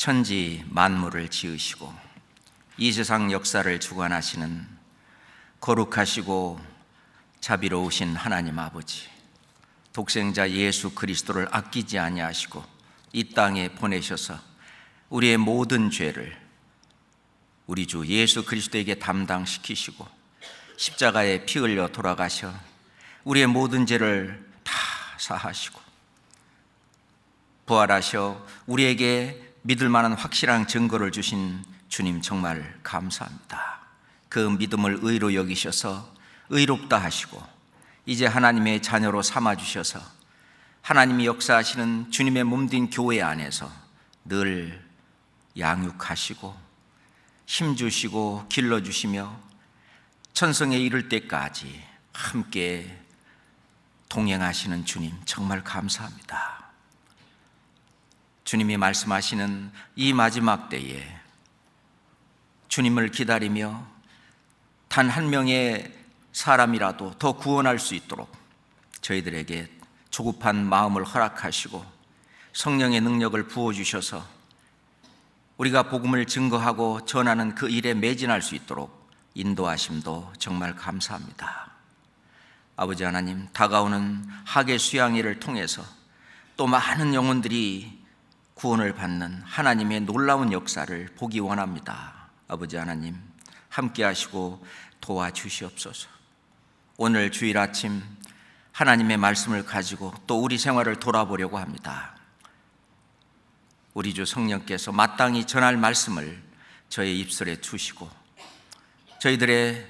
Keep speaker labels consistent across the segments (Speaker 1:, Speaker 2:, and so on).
Speaker 1: 천지 만물을 지으시고 이 세상 역사를 주관하시는 거룩하시고 자비로우신 하나님 아버지, 독생자 예수 그리스도를 아끼지 아니하시고 이 땅에 보내셔서 우리의 모든 죄를 우리 주 예수 그리스도에게 담당시키시고 십자가에 피 흘려 돌아가셔 우리의 모든 죄를 다 사하시고 부활하셔 우리에게 믿을 만한 확실한 증거를 주신 주님 정말 감사합니다. 그 믿음을 의로 여기셔서 의롭다 하시고 이제 하나님의 자녀로 삼아주셔서 하나님이 역사하시는 주님의 몸된 교회 안에서 늘 양육하시고 힘주시고 길러주시며 천성에 이를 때까지 함께 동행하시는 주님 정말 감사합니다. 주님이 말씀하시는 이 마지막 때에 주님을 기다리며 단 한 명의 사람이라도 더 구원할 수 있도록 저희들에게 조급한 마음을 허락하시고 성령의 능력을 부어주셔서 우리가 복음을 증거하고 전하는 그 일에 매진할 수 있도록 인도하심도 정말 감사합니다. 아버지 하나님, 다가오는 하계 수양일을 통해서 또 많은 영혼들이 구원을 받는 하나님의 놀라운 역사를 보기 원합니다. 아버지 하나님, 함께 하시고 도와주시옵소서. 오늘 주일 아침 하나님의 말씀을 가지고 또 우리 생활을 돌아보려고 합니다. 우리 주 성령께서 마땅히 전할 말씀을 저의 입술에 주시고 저희들의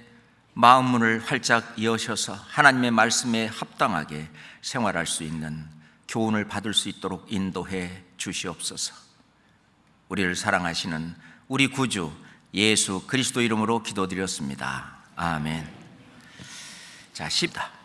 Speaker 1: 마음 문을 활짝 여셔서 하나님의 말씀에 합당하게 생활할 수 있는 교훈을 받을 수 있도록 인도해 주시옵소서. 우리를 사랑하시는 우리 구주 예수 그리스도 이름으로 기도드렸습니다. 아멘. 자, 10다.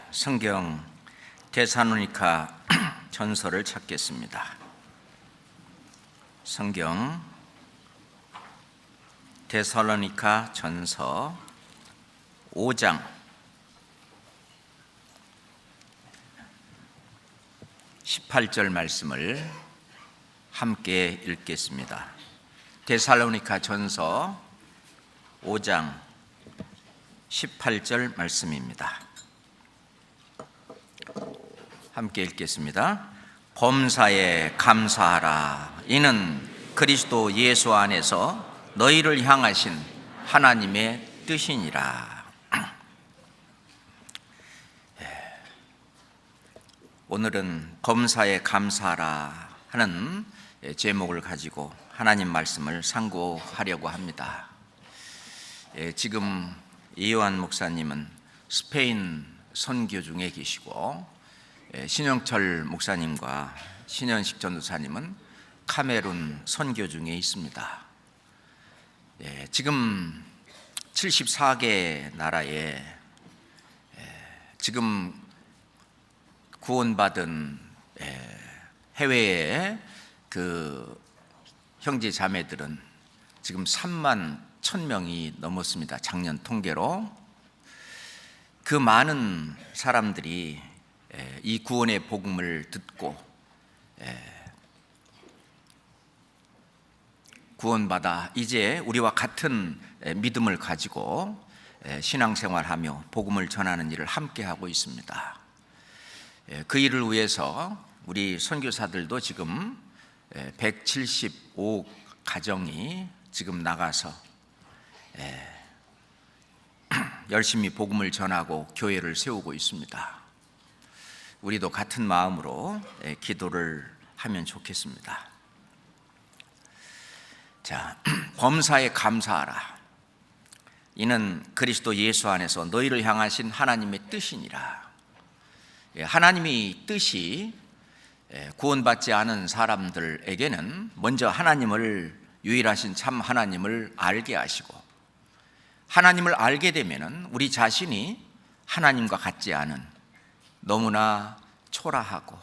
Speaker 1: 성경 데살로니가 전서를 찾겠습니다. 성경 데살로니가 전서 5장 18절 말씀을 함께 읽겠습니다. 데살로니가 전서 5장 18절 말씀입니다. 함께 읽겠습니다. 범사에 감사하라. 이는 그리스도 예수 안에서 너희를 향하신 하나님의 뜻이니라. 오늘은 범사에 감사하라 하는 제목을 가지고 하나님 말씀을 상고하려고 합니다. 지금 이요한 목사님은 스페인 선교 중에 계시고, 신영철 목사님과 신현식 전도사님은 카메룬 선교 중에 있습니다. 지금 74개 나라에 지금 구원받은 해외의 그 형제 자매들은 지금 3만 1,000명이 넘었습니다. 작년 통계로. 그 많은 사람들이 이 구원의 복음을 듣고 구원받아 이제 우리와 같은 믿음을 가지고 신앙생활하며 복음을 전하는 일을 함께 하고 있습니다. 그 일을 위해서 우리 선교사들도 지금 175 가정이 지금 나가서 열심히 복음을 전하고 교회를 세우고 있습니다. 우리도 같은 마음으로 기도를 하면 좋겠습니다. 자, 범사에 감사하라. 이는 그리스도 예수 안에서 너희를 향하신 하나님의 뜻이니라. 하나님의 뜻이 구원받지 않은 사람들에게는 먼저 하나님을, 유일하신 참 하나님을 알게 하시고, 하나님을 알게 되면은 우리 자신이 하나님과 같지 않은, 너무나 초라하고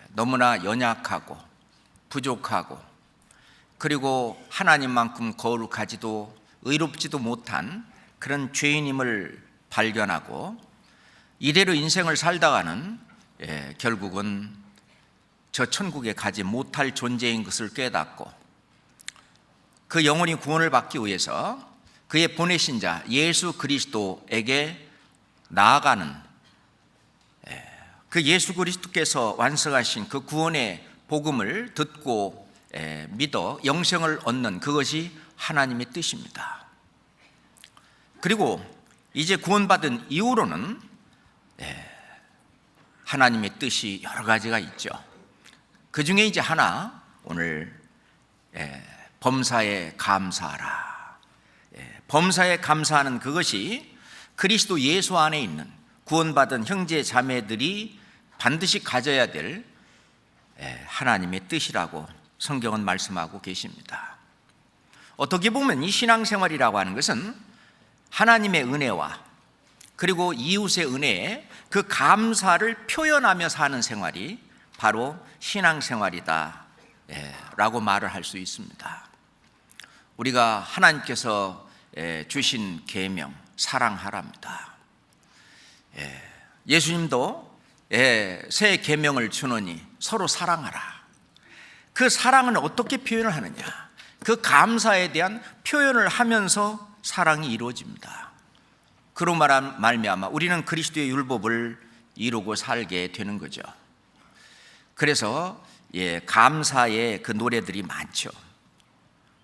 Speaker 1: 너무나 연약하고 부족하고, 그리고 하나님만큼 거룩하지도 의롭지도 못한 그런 죄인임을 발견하고, 이대로 인생을 살다가는 결국은 저 천국에 가지 못할 존재인 것을 깨닫고, 그 영혼이 구원을 받기 위해서 그의 보내신 자 예수 그리스도에게 나아가는, 그 예수 그리스도께서 완성하신 그 구원의 복음을 듣고 믿어 영생을 얻는, 그것이 하나님의 뜻입니다. 그리고 이제 구원받은 이후로는 하나님의 뜻이 여러 가지가 있죠. 그 중에 이제 하나, 오늘 범사에 감사하라. 범사에 감사하는 그것이 그리스도 예수 안에 있는 구원받은 형제 자매들이 반드시 가져야 될 하나님의 뜻이라고 성경은 말씀하고 계십니다. 어떻게 보면 이 신앙생활이라고 하는 것은 하나님의 은혜와 그리고 이웃의 은혜에 그 감사를 표현하며 사는 생활이 바로 신앙생활이다 라고 말을 할 수 있습니다. 우리가 하나님께서 주신 계명, 사랑하랍니다. 예수님도 새 계명을 주노니 서로 사랑하라. 그 사랑은 어떻게 표현을 하느냐? 그 감사에 대한 표현을 하면서 사랑이 이루어집니다. 그로 말미암아 우리는 그리스도의 율법을 이루고 살게 되는 거죠. 그래서 감사의 그 노래들이 많죠.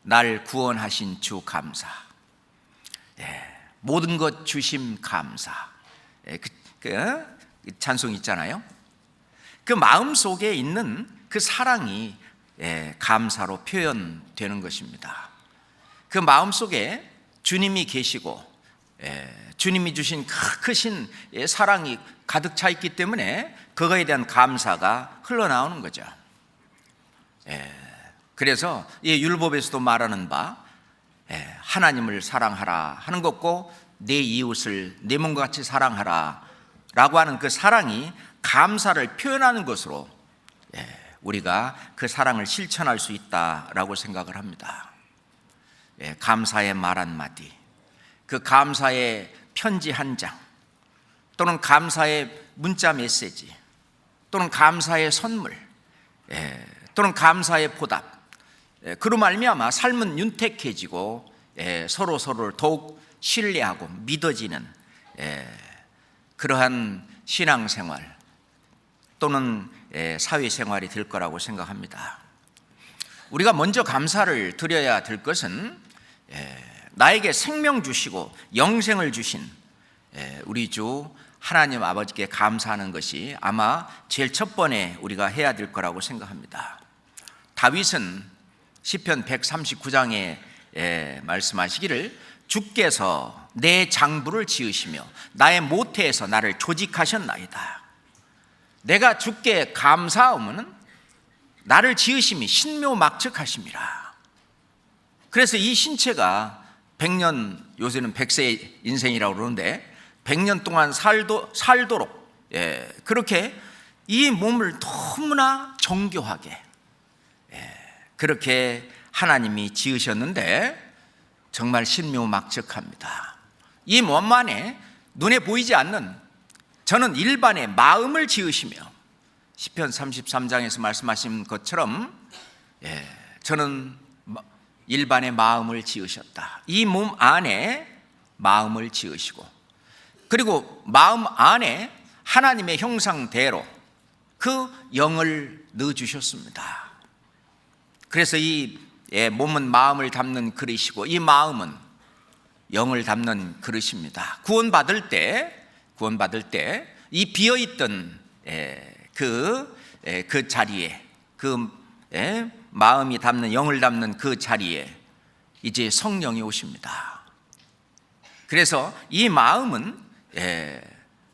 Speaker 1: 날 구원하신 주 감사, 모든 것 주심 감사, 그 찬송 있잖아요. 그 마음 속에 있는 그 사랑이 감사로 표현되는 것입니다. 그 마음 속에 주님이 계시고 주님이 주신 크신 사랑이 가득 차 있기 때문에 그거에 대한 감사가 흘러나오는 거죠. 그래서 이 율법에서도 말하는 바 하나님을 사랑하라 하는 것과 내 이웃을 내 몸과 같이 사랑하라 라고 하는 그 사랑이 감사를 표현하는 것으로 우리가 그 사랑을 실천할 수 있다라고 생각을 합니다. 감사의 말 한마디, 그 감사의 편지 한 장, 또는 감사의 문자 메시지, 또는 감사의 선물, 또는 감사의 보답, 그로 말미암아 삶은 윤택해지고 서로를 더욱 신뢰하고 믿어지는 그러한 신앙생활 또는 사회생활이 될 거라고 생각합니다. 우리가 먼저 감사를 드려야 될 것은 나에게 생명 주시고 영생을 주신 우리 주 하나님 아버지께 감사하는 것이 아마 제일 첫 번에 우리가 해야 될 거라고 생각합니다. 다윗은 시편 139장에 말씀하시기를 주께서 내 장부를 지으시며 나의 모태에서 나를 조직하셨나이다. 내가 주께 감사하면 나를 지으심이 신묘막측하심이라. 그래서 이 신체가 100년, 요새는 100세 인생이라고 그러는데 100년 동안 살도록 그렇게 이 몸을 너무나 정교하게 그렇게 하나님이 지으셨는데 정말 신묘막측합니다. 이 몸 안에 눈에 보이지 않는 저는 일반의 마음을 지으시며 시편 33장에서 말씀하신 것처럼 저는 일반의 마음을 지으셨다. 이 몸 안에 마음을 지으시고 그리고 마음 안에 하나님의 형상대로 그 영을 넣어주셨습니다. 그래서 이 몸은 마음을 담는 그릇이고 이 마음은 영을 담는 그릇입니다. 구원받을 때 이 비어있던 그 자리에 그 마음이 담는 영을 담는 그 자리에 이제 성령이 오십니다. 그래서 이 마음은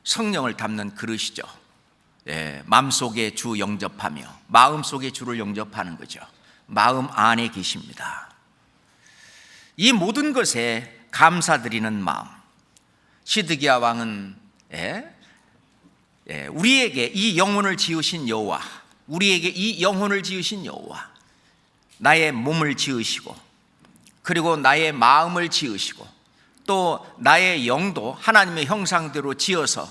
Speaker 1: 성령을 담는 그릇이죠. 마음속에 주 영접하며 마음속에 주를 영접하는 거죠. 마음 안에 계십니다. 이 모든 것에 감사드리는 마음. 시드기야 왕은 우리에게 이 영혼을 지으신 여호와, 우리에게 이 영혼을 지으신 여호와, 나의 몸을 지으시고 그리고 나의 마음을 지으시고 또 나의 영도 하나님의 형상대로 지어서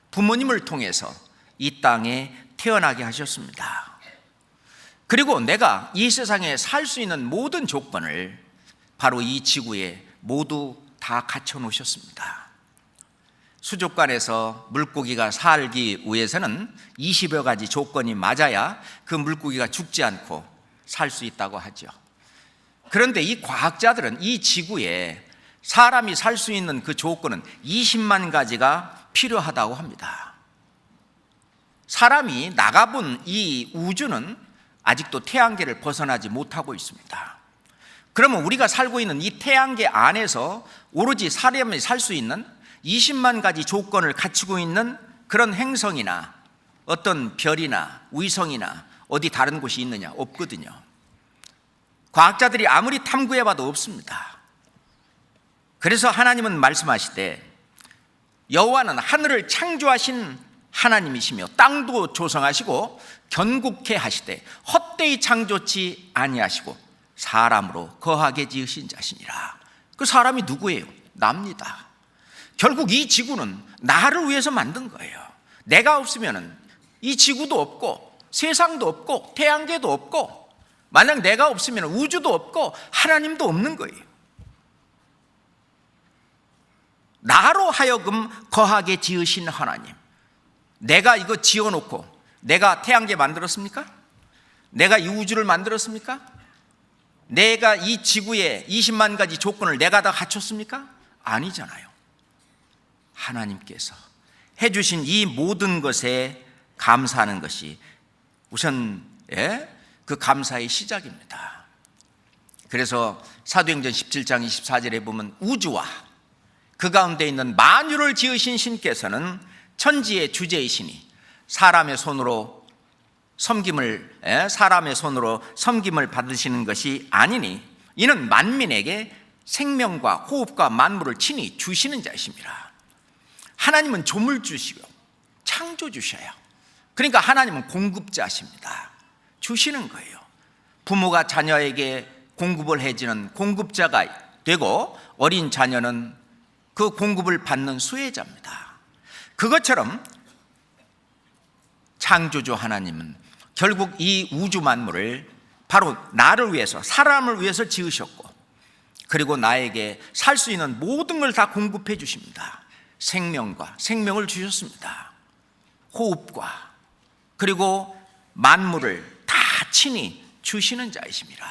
Speaker 1: 부모님을 통해서 이 땅에 태어나게 하셨습니다. 그리고 내가 이 세상에 살 수 있는 모든 조건을 바로 이 지구에 모두 다 갖춰 놓으셨습니다. 수족관에서 물고기가 살기 위해서는 20여 가지 조건이 맞아야 그 물고기가 죽지 않고 살 수 있다고 하죠. 그런데 이 과학자들은 이 지구에 사람이 살 수 있는 그 조건은 20만 가지가 필요하다고 합니다. 사람이 나가본 이 우주는 아직도 태양계를 벗어나지 못하고 있습니다. 그러면 우리가 살고 있는 이 태양계 안에서 오로지 사람이 살 수 있는 20만 가지 조건을 갖추고 있는 그런 행성이나 어떤 별이나 위성이나 어디 다른 곳이 있느냐? 없거든요. 과학자들이 아무리 탐구해봐도 없습니다. 그래서 하나님은 말씀하시되 여호와는 하늘을 창조하신 하나님이시며 땅도 조성하시고 견고케 하시되 헛되이 창조치 아니하시고 사람으로 거하게 지으신 자시니라. 그 사람이 누구예요? 납니다. 결국 이 지구는 나를 위해서 만든 거예요. 내가 없으면 이 지구도 없고 세상도 없고 태양계도 없고 만약 내가 없으면 우주도 없고 하나님도 없는 거예요. 나로 하여금 거하게 지으신 하나님. 내가 이거 지어놓고 내가 태양계 만들었습니까? 내가 이 우주를 만들었습니까? 내가 이 지구에 20만 가지 조건을 내가 다 갖췄습니까? 아니잖아요. 하나님께서 해주신 이 모든 것에 감사하는 것이 우선 그 감사의 시작입니다. 그래서 사도행전 17장 24절에 보면 우주와 그 가운데 있는 만유를 지으신 신께서는 천지의 주제이시니 사람의 손으로 섬김을 받으시는 것이 아니니 이는 만민에게 생명과 호흡과 만물을 친히 주시는 자이십니다. 하나님은 조물주시고 창조주셔요. 그러니까 하나님은 공급자십니다. 주시는 거예요. 부모가 자녀에게 공급을 해주는 공급자가 되고 어린 자녀는 그 공급을 받는 수혜자입니다. 그것처럼 창조주 하나님은 결국 이 우주 만물을 바로 나를 위해서, 사람을 위해서 지으셨고, 그리고 나에게 살 수 있는 모든 걸 다 공급해 주십니다. 생명을 주셨습니다. 호흡과 그리고 만물을 다 친히 주시는 자이십니다.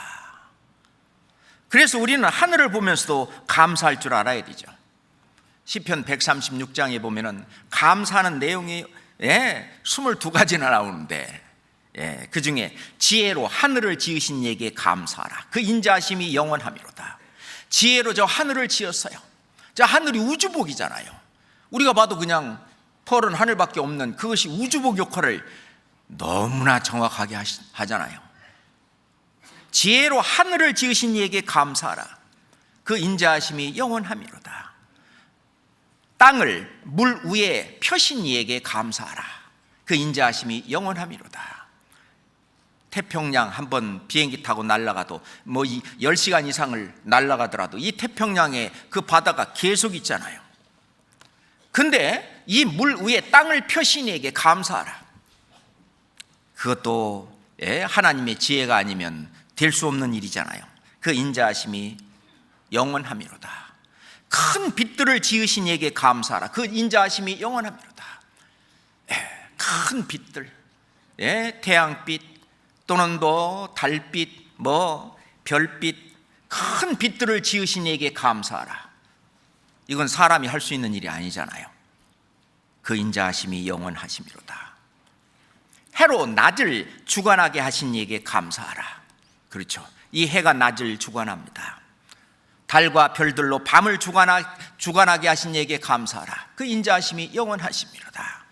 Speaker 1: 그래서 우리는 하늘을 보면서도 감사할 줄 알아야 되죠. 시편 136장에 보면은 감사하는 내용이 22가지나 나오는데, 그 중에 지혜로 하늘을 지으신 이에게 감사하라. 그 인자하심이 영원하미로다. 지혜로 저 하늘을 지었어요. 저 하늘이 우주복이잖아요. 우리가 봐도 그냥 펄은 하늘밖에 없는 그것이 우주복 역할을 너무나 정확하게 하잖아요. 지혜로 하늘을 지으신 이에게 감사하라. 그 인자하심이 영원하미로다. 땅을 물 위에 펴신 이에게 감사하라. 그 인자하심이 영원하미로다. 태평양 한번 비행기 타고 날아가도 10시간 이상을 날아가더라도 이 태평양에 그 바다가 계속 있잖아요. 근데 이 물 위에 땅을 펴신 이에게 감사하라. 그것도 하나님의 지혜가 아니면 될 수 없는 일이잖아요. 그 인자하심이 영원하미로다. 큰 빛들을 지으신 이에게 감사하라. 그 인자하심이 영원하미로다. 큰 빛들, 태양빛 또는 달빛, 별빛, 큰 빛들을 지으신 이에게 감사하라. 이건 사람이 할 수 있는 일이 아니잖아요. 그 인자하심이 영원하심이로다. 해로 낮을 주관하게 하신 이에게 감사하라. 그렇죠. 이 해가 낮을 주관합니다. 달과 별들로 밤을 주관하게 하신 이에게 감사하라. 그 인자하심이 영원하심이로다.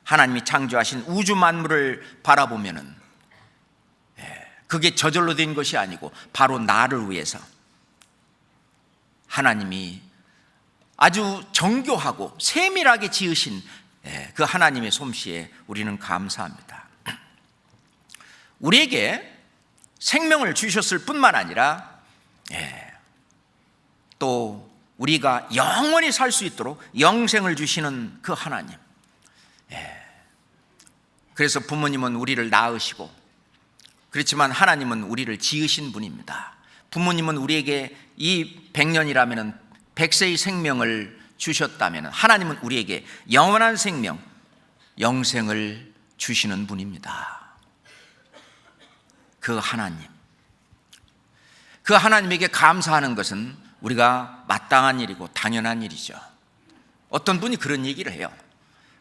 Speaker 1: 하나님이 창조하신 우주 만물을 바라보면은 그게 저절로 된 것이 아니고 바로 나를 위해서 하나님이 아주 정교하고 세밀하게 지으신 그 하나님의 솜씨에 우리는 감사합니다. 우리에게 생명을 주셨을 뿐만 아니라 또 우리가 영원히 살 수 있도록 영생을 주시는 그 하나님. 그래서 부모님은 우리를 낳으시고, 그렇지만 하나님은 우리를 지으신 분입니다. 부모님은 우리에게 이 100년이라면 100세의 생명을 주셨다면 하나님은 우리에게 영원한 생명, 영생을 주시는 분입니다. 그 하나님에게 감사하는 것은 우리가 마땅한 일이고 당연한 일이죠. 어떤 분이 그런 얘기를 해요.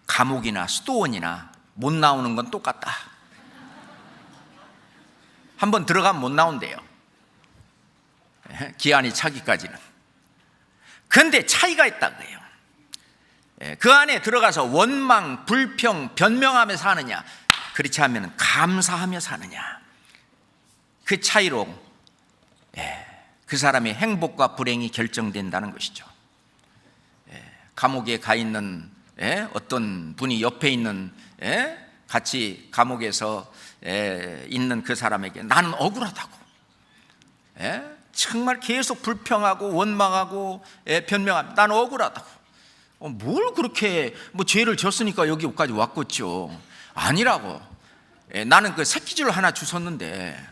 Speaker 1: 감옥이나 수도원이나 못 나오는 건 똑같다. 한번 들어가면 못 나온대요. 기한이 차기까지는. 그런데 차이가 있다고 해요. 그 안에 들어가서 원망, 불평, 변명하며 사느냐, 그렇지 않으면 감사하며 사느냐, 그 차이로 그 사람의 행복과 불행이 결정된다는 것이죠. 감옥에 가 있는 어떤 분이 옆에 있는 같이 감옥에서 있는 그 사람에게 나는 억울하다고, 정말 계속 불평하고 원망하고 변명합니다. 나는 억울하다고. 뭘 그렇게 죄를 졌으니까 여기까지 왔겠죠. 아니라고. 나는 그 새끼줄 하나 주웠는데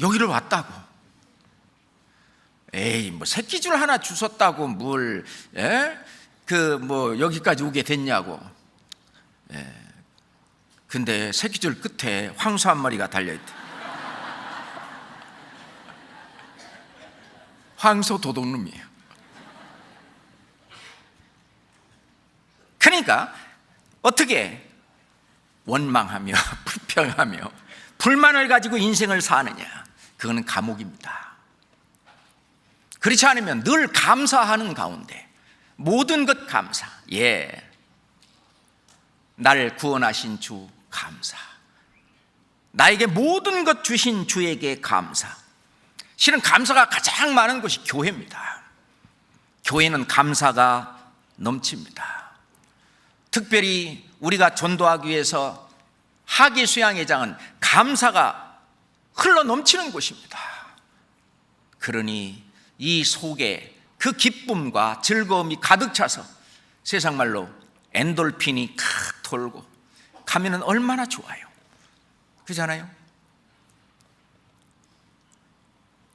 Speaker 1: 여기를 왔다고. 에이, 새끼줄 하나 주웠다고 뭘 여기까지 오게 됐냐고. 근데 새끼줄 끝에 황소 한 마리가 달려있대. 황소 도둑놈이에요. 그러니까 어떻게 원망하며 불평하며 불만을 가지고 인생을 사느냐, 그거는 감옥입니다. 그렇지 않으면 늘 감사하는 가운데 모든 것 감사. 나를 구원하신 주 감사. 나에게 모든 것 주신 주에게 감사. 실은 감사가 가장 많은 곳이 교회입니다. 교회는 감사가 넘칩니다. 특별히 우리가 전도하기 위해서 하계 수양회장은 감사가 흘러 넘치는 곳입니다. 그러니 이 속에 그 기쁨과 즐거움이 가득 차서 세상 말로 엔돌핀이 칵 돌고 가면은 얼마나 좋아요. 그렇잖아요?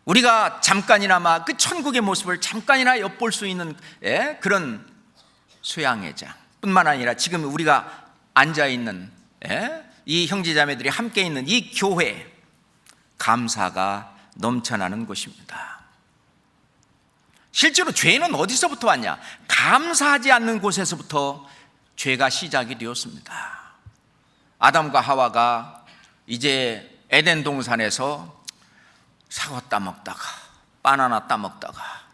Speaker 1: 우리가 잠깐이나마 그 천국의 모습을 잠깐이나 엿볼 수 있는 그런 수양회장 뿐만 아니라 지금 우리가 앉아있는 이 형제자매들이 함께 있는 이 교회, 감사가 넘쳐나는 곳입니다. 실제로 죄는 어디서부터 왔냐? 감사하지 않는 곳에서부터 죄가 시작이 되었습니다. 아담과 하와가 이제 에덴 동산에서 사과 따먹다가 바나나 따먹다가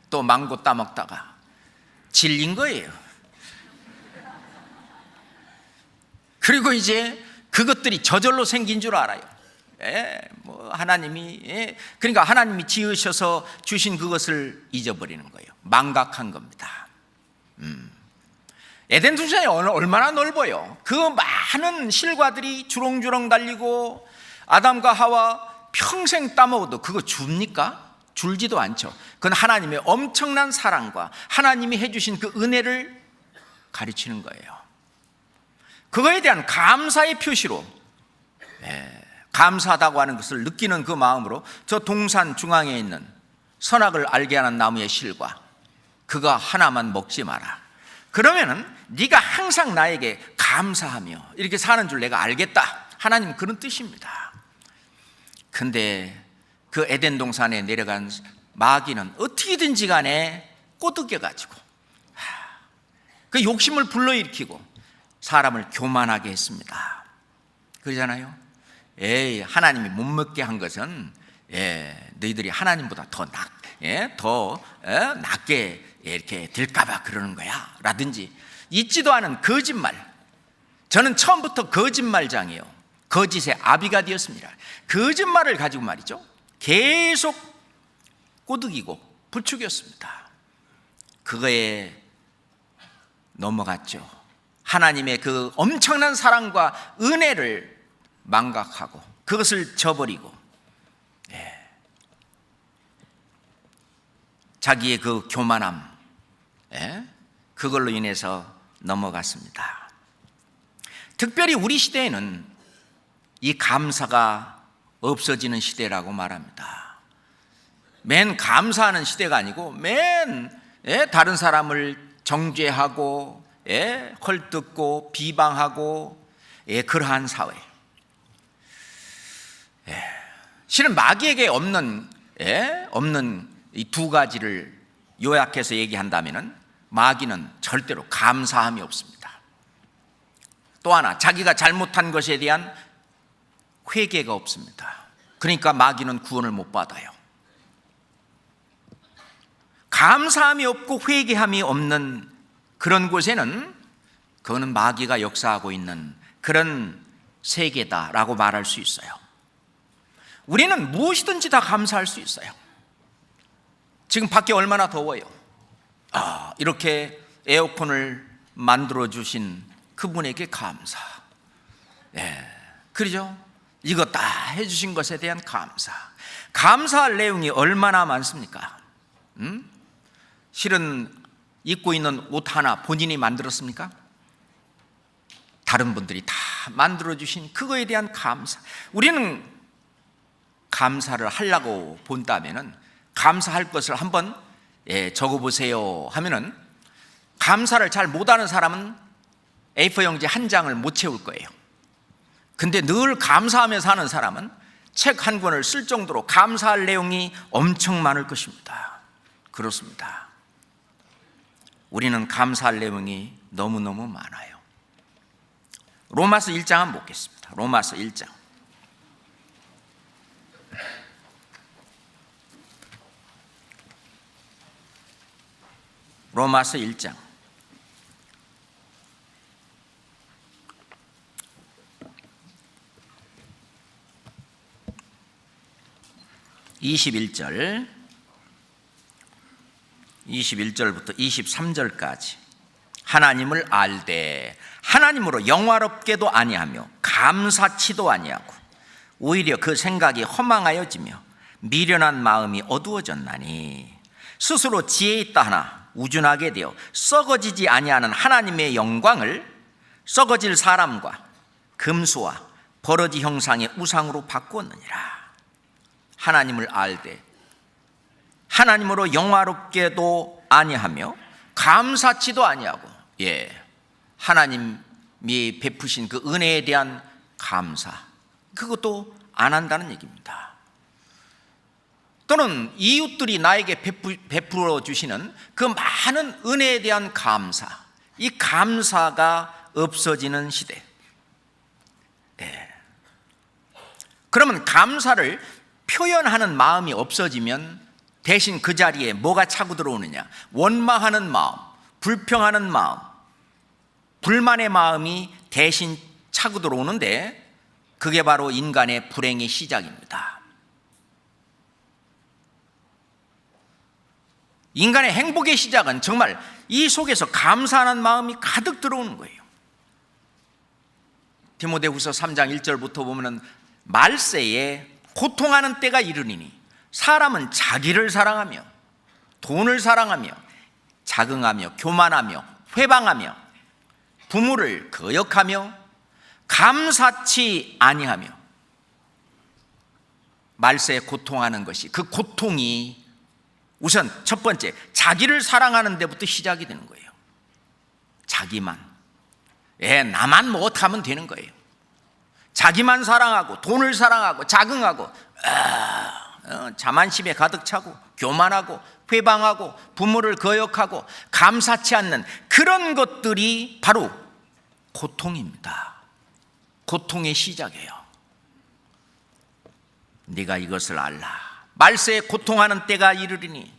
Speaker 1: 또 망고 따먹다가 질린 거예요. 그리고 이제 그것들이 저절로 생긴 줄 알아요. 그러니까 하나님이 지으셔서 주신 그것을 잊어버리는 거예요. 망각한 겁니다. 에덴 동산이 얼마나 넓어요. 그 많은 실과들이 주렁주렁 달리고 아담과 하와 평생 따먹어도 그거 줍니까? 줄지도 않죠. 그건 하나님의 엄청난 사랑과 하나님이 해주신 그 은혜를 가르치는 거예요. 그거에 대한 감사의 표시로 감사하다고 하는 것을 느끼는 그 마음으로 저 동산 중앙에 있는 선악을 알게 하는 나무의 실과 그거 하나만 먹지 마라. 그러면은 네가 항상 나에게 감사하며 이렇게 사는 줄 내가 알겠다. 하나님 그런 뜻입니다. 근데 그 에덴 동산에 내려간 마귀는 어떻게든지 간에 꼬드겨가지고 그 욕심을 불러일으키고 사람을 교만하게 했습니다. 그러잖아요. 하나님이 못 먹게 한 것은 너희들이 하나님보다 더 낮게 이렇게 될까봐 그러는 거야 라든지 있지도 않은 거짓말. 저는 처음부터 거짓말장이에요. 거짓의 아비가 되었습니다. 거짓말을 가지고 말이죠 계속 꼬드기고 부추겼습니다. 그거에 넘어갔죠. 하나님의 그 엄청난 사랑과 은혜를 망각하고 그것을 저버리고 자기의 그 교만함 그걸로 인해서 넘어갔습니다. 특별히 우리 시대에는 이 감사가 없어지는 시대라고 말합니다. 맨 감사하는 시대가 아니고 맨 다른 사람을 정죄하고 헐뜯고 비방하고 그러한 사회. 실은 마귀에게 없는 이 두 가지를 요약해서 얘기한다면은 마귀는 절대로 감사함이 없습니다. 또 하나 자기가 잘못한 것에 대한 회개가 없습니다. 그러니까 마귀는 구원을 못 받아요. 감사함이 없고 회개함이 없는 그런 곳에는 그거는 마귀가 역사하고 있는 그런 세계다라고 말할 수 있어요. 우리는 무엇이든지 다 감사할 수 있어요. 지금 밖에 얼마나 더워요. 이렇게 에어컨을 만들어 주신 그분에게 감사. 그러죠? 이거 다 해주신 것에 대한 감사. 감사할 내용이 얼마나 많습니까? 실은 입고 있는 옷 하나 본인이 만들었습니까? 다른 분들이 다 만들어 주신 그거에 대한 감사. 우리는 감사를 하려고 본다면은 감사할 것을 한번 적어보세요 하면은 감사를 잘 못하는 사람은 A4 용지 한 장을 못 채울 거예요. 근데 늘 감사하면서 하는 사람은 책 한 권을 쓸 정도로 감사할 내용이 엄청 많을 것입니다. 그렇습니다. 우리는 감사할 내용이 너무너무 많아요. 로마서 1장 한번 보겠습니다. 로마서 1장. 로마서 1장. 21절 21절부터 23절까지 하나님을 알되 하나님으로 영화롭게도 아니하며 감사치도 아니하고 오히려 그 생각이 허망하여지며 미련한 마음이 어두워졌나니 스스로 지혜 있다 하나 우준하게 되어 썩어지지 아니하는 하나님의 영광을 썩어질 사람과 금수와 버러지 형상의 우상으로 바꾸었느니라. 하나님을 알되 하나님으로 영화롭게도 아니하며 감사치도 아니하고, 하나님이 베푸신 그 은혜에 대한 감사, 그것도 안 한다는 얘기입니다. 또는 이웃들이 나에게 베풀어 주시는 그 많은 은혜에 대한 감사, 이 감사가 없어지는 시대. 그러면 감사를 표현하는 마음이 없어지면 대신 그 자리에 뭐가 차고 들어오느냐? 원망하는 마음, 불평하는 마음, 불만의 마음이 대신 차고 들어오는데, 그게 바로 인간의 불행의 시작입니다. 인간의 행복의 시작은 정말 이 속에서 감사하는 마음이 가득 들어오는 거예요. 디모데후서 3장 1절부터 보면은 말세에 고통하는 때가 이르리니 사람은 자기를 사랑하며 돈을 사랑하며 자긍하며 교만하며 회방하며 부모를 거역하며 감사치 아니하며, 말세에 고통하는 것이, 그 고통이 우선 첫 번째 자기를 사랑하는 데부터 시작이 되는 거예요. 자기만, 나만 못하면 되는 거예요. 자기만 사랑하고 돈을 사랑하고 자긍하고 자만심에 가득 차고 교만하고 회방하고 부모를 거역하고 감사치 않는 그런 것들이 바로 고통입니다. 고통의 시작이에요. 네가 이것을 알라. 말세에 고통하는 때가 이르리니,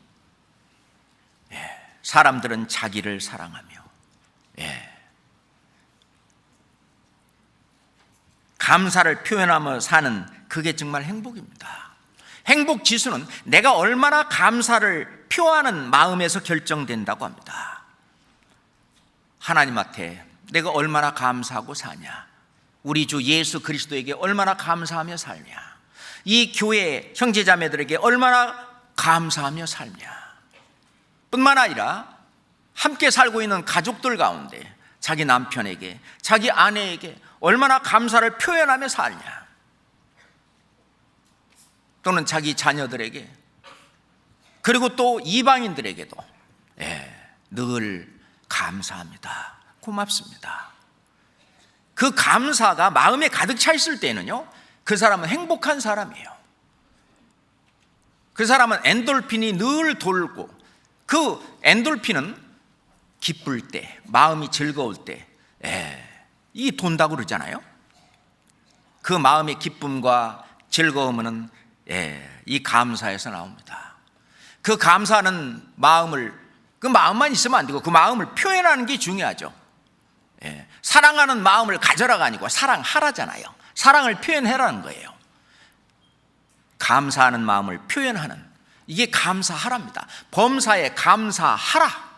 Speaker 1: 사람들은 자기를 사랑하며 감사를 표현하며 사는, 그게 정말 행복입니다. 행복 지수는 내가 얼마나 감사를 표하는 마음에서 결정된다고 합니다. 하나님한테 내가 얼마나 감사하고 사냐, 우리 주 예수 그리스도에게 얼마나 감사하며 살냐, 이 교회 형제자매들에게 얼마나 감사하며 살냐, 뿐만 아니라 함께 살고 있는 가족들 가운데 자기 남편에게, 자기 아내에게 얼마나 감사를 표현하며 살냐, 또는 자기 자녀들에게, 그리고 또 이방인들에게도 늘 감사합니다, 고맙습니다. 그 감사가 마음에 가득 차 있을 때는요, 그 사람은 행복한 사람이에요. 그 사람은 엔돌핀이 늘 돌고, 그 엔돌핀은 기쁠 때, 마음이 즐거울 때 이 돈다고 그러잖아요. 그 마음의 기쁨과 즐거움은 이 감사에서 나옵니다. 그 감사하는 마음을, 그 마음만 있으면 안 되고 그 마음을 표현하는 게 중요하죠. 사랑하는 마음을 가져라가 아니고 사랑하라잖아요. 사랑을 표현해라는 거예요. 감사하는 마음을 표현하는, 이게 감사하랍니다. 범사에 감사하라.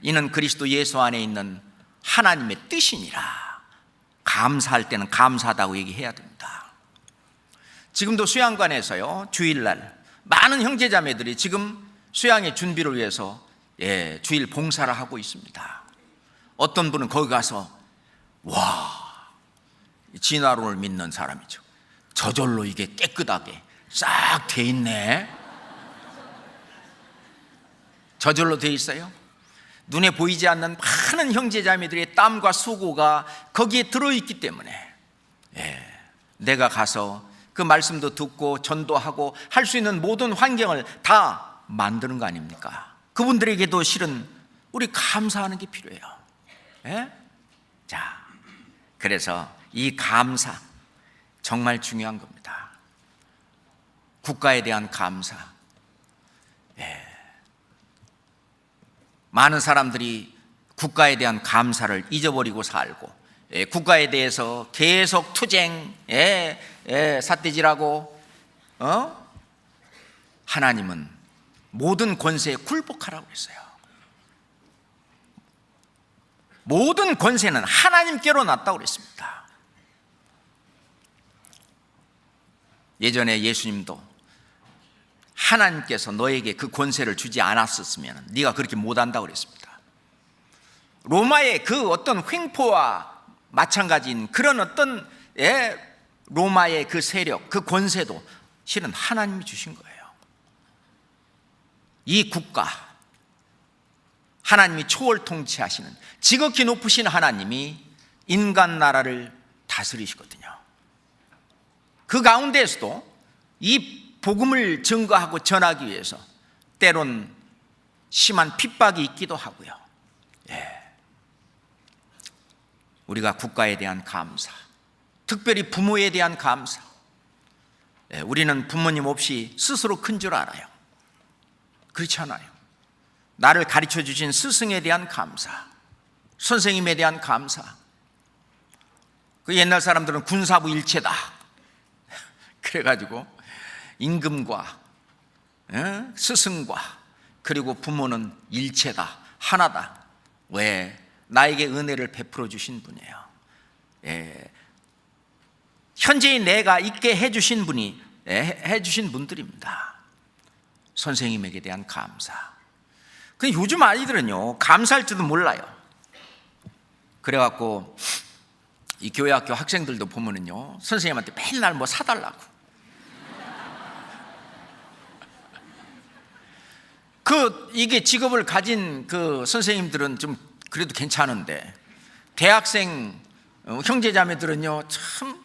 Speaker 1: 이는 그리스도 예수 안에 있는 하나님의 뜻이니라. 감사할 때는 감사하다고 얘기해야 됩니다. 지금도 수양관에서요, 주일날 많은 형제자매들이 지금 수양의 준비를 위해서 주일 봉사를 하고 있습니다. 어떤 분은 거기 가서, 와, 진화론을 믿는 사람이죠. 저절로 이게 깨끗하게 싹 돼 있네. 저절로 돼 있어요. 눈에 보이지 않는 많은 형제자매들의 땀과 수고가 거기에 들어있기 때문에 내가 가서 그 말씀도 듣고 전도하고 할 수 있는 모든 환경을 다 만드는 거 아닙니까? 그분들에게도 실은 우리 감사하는 게 필요해요. 자, 그래서 이 감사 정말 중요한 겁니다. 국가에 대한 감사. 많은 사람들이 국가에 대한 감사를 잊어버리고 살고, 국가에 대해서 계속 투쟁, 삿대질하고 하나님은 모든 권세에 굴복하라고 했어요. 모든 권세는 하나님께로 났다고 그랬습니다. 예전에 예수님도 하나님께서 너에게 그 권세를 주지 않았었으면 네가 그렇게 못한다고 그랬습니다. 로마의 그 어떤 횡포와 마찬가지인 그런 어떤 로마의 그 세력, 그 권세도 실은 하나님이 주신 거예요. 이 국가, 하나님이 초월 통치하시는 지극히 높으신 하나님이 인간 나라를 다스리시거든요. 그 가운데에서도 이 복음을 증거하고 전하기 위해서 때론 심한 핍박이 있기도 하고요. 우리가 국가에 대한 감사, 특별히 부모에 대한 감사. 우리는 부모님 없이 스스로 큰 줄 알아요. 그렇지 않아요. 나를 가르쳐 주신 스승에 대한 감사, 선생님에 대한 감사. 그 옛날 사람들은 군사부 일체다 그래가지고 임금과 스승과 그리고 부모는 일체다, 하나다. 왜? 나에게 은혜를 베풀어 주신 분이에요. 현재의 내가 있게 해주신 분이 해주신 분들입니다. 선생님에게 대한 감사. 근데 요즘 아이들은요, 감사할 줄도 몰라요. 그래갖고 이 교회학교 학생들도 보면은요, 선생님한테 맨날 뭐 사달라고. 이게 직업을 가진 그 선생님들은 좀 그래도 괜찮은데, 대학생 형제자매들은요, 참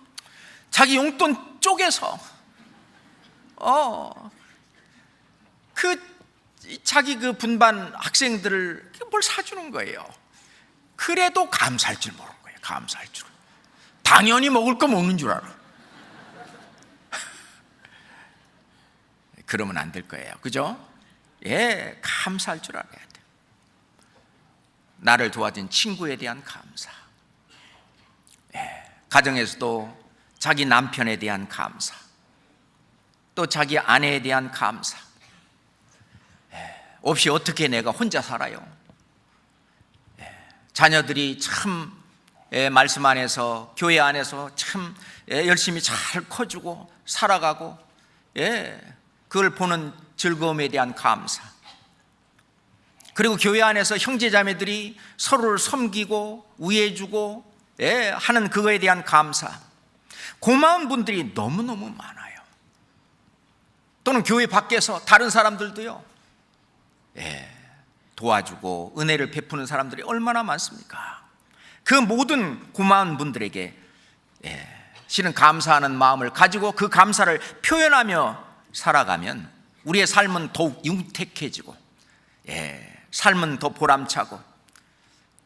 Speaker 1: 자기 용돈 쪼개서 자기 그 분반 학생들을 뭘 사주는 거예요. 그래도 감사할 줄 모르는 거예요. 감사할 줄. 당연히 먹을 거 먹는 줄 알아. 그러면 안 될 거예요. 그죠? 감사할 줄 알아야 돼요. 나를 도와준 친구에 대한 감사. 가정에서도 자기 남편에 대한 감사, 또 자기 아내에 대한 감사. 없이 어떻게 내가 혼자 살아요? 자녀들이 참 말씀 안에서, 교회 안에서 참 열심히 잘 커주고 살아가고, 그걸 보는 즐거움에 대한 감사. 그리고 교회 안에서 형제자매들이 서로를 섬기고 우애해주고 하는 그거에 대한 감사. 고마운 분들이 너무너무 많아요. 또는 교회 밖에서 다른 사람들도요, 도와주고 은혜를 베푸는 사람들이 얼마나 많습니까? 그 모든 고마운 분들에게 실은 감사하는 마음을 가지고 그 감사를 표현하며 살아가면 우리의 삶은 더욱 윤택해지고, 삶은 더 보람차고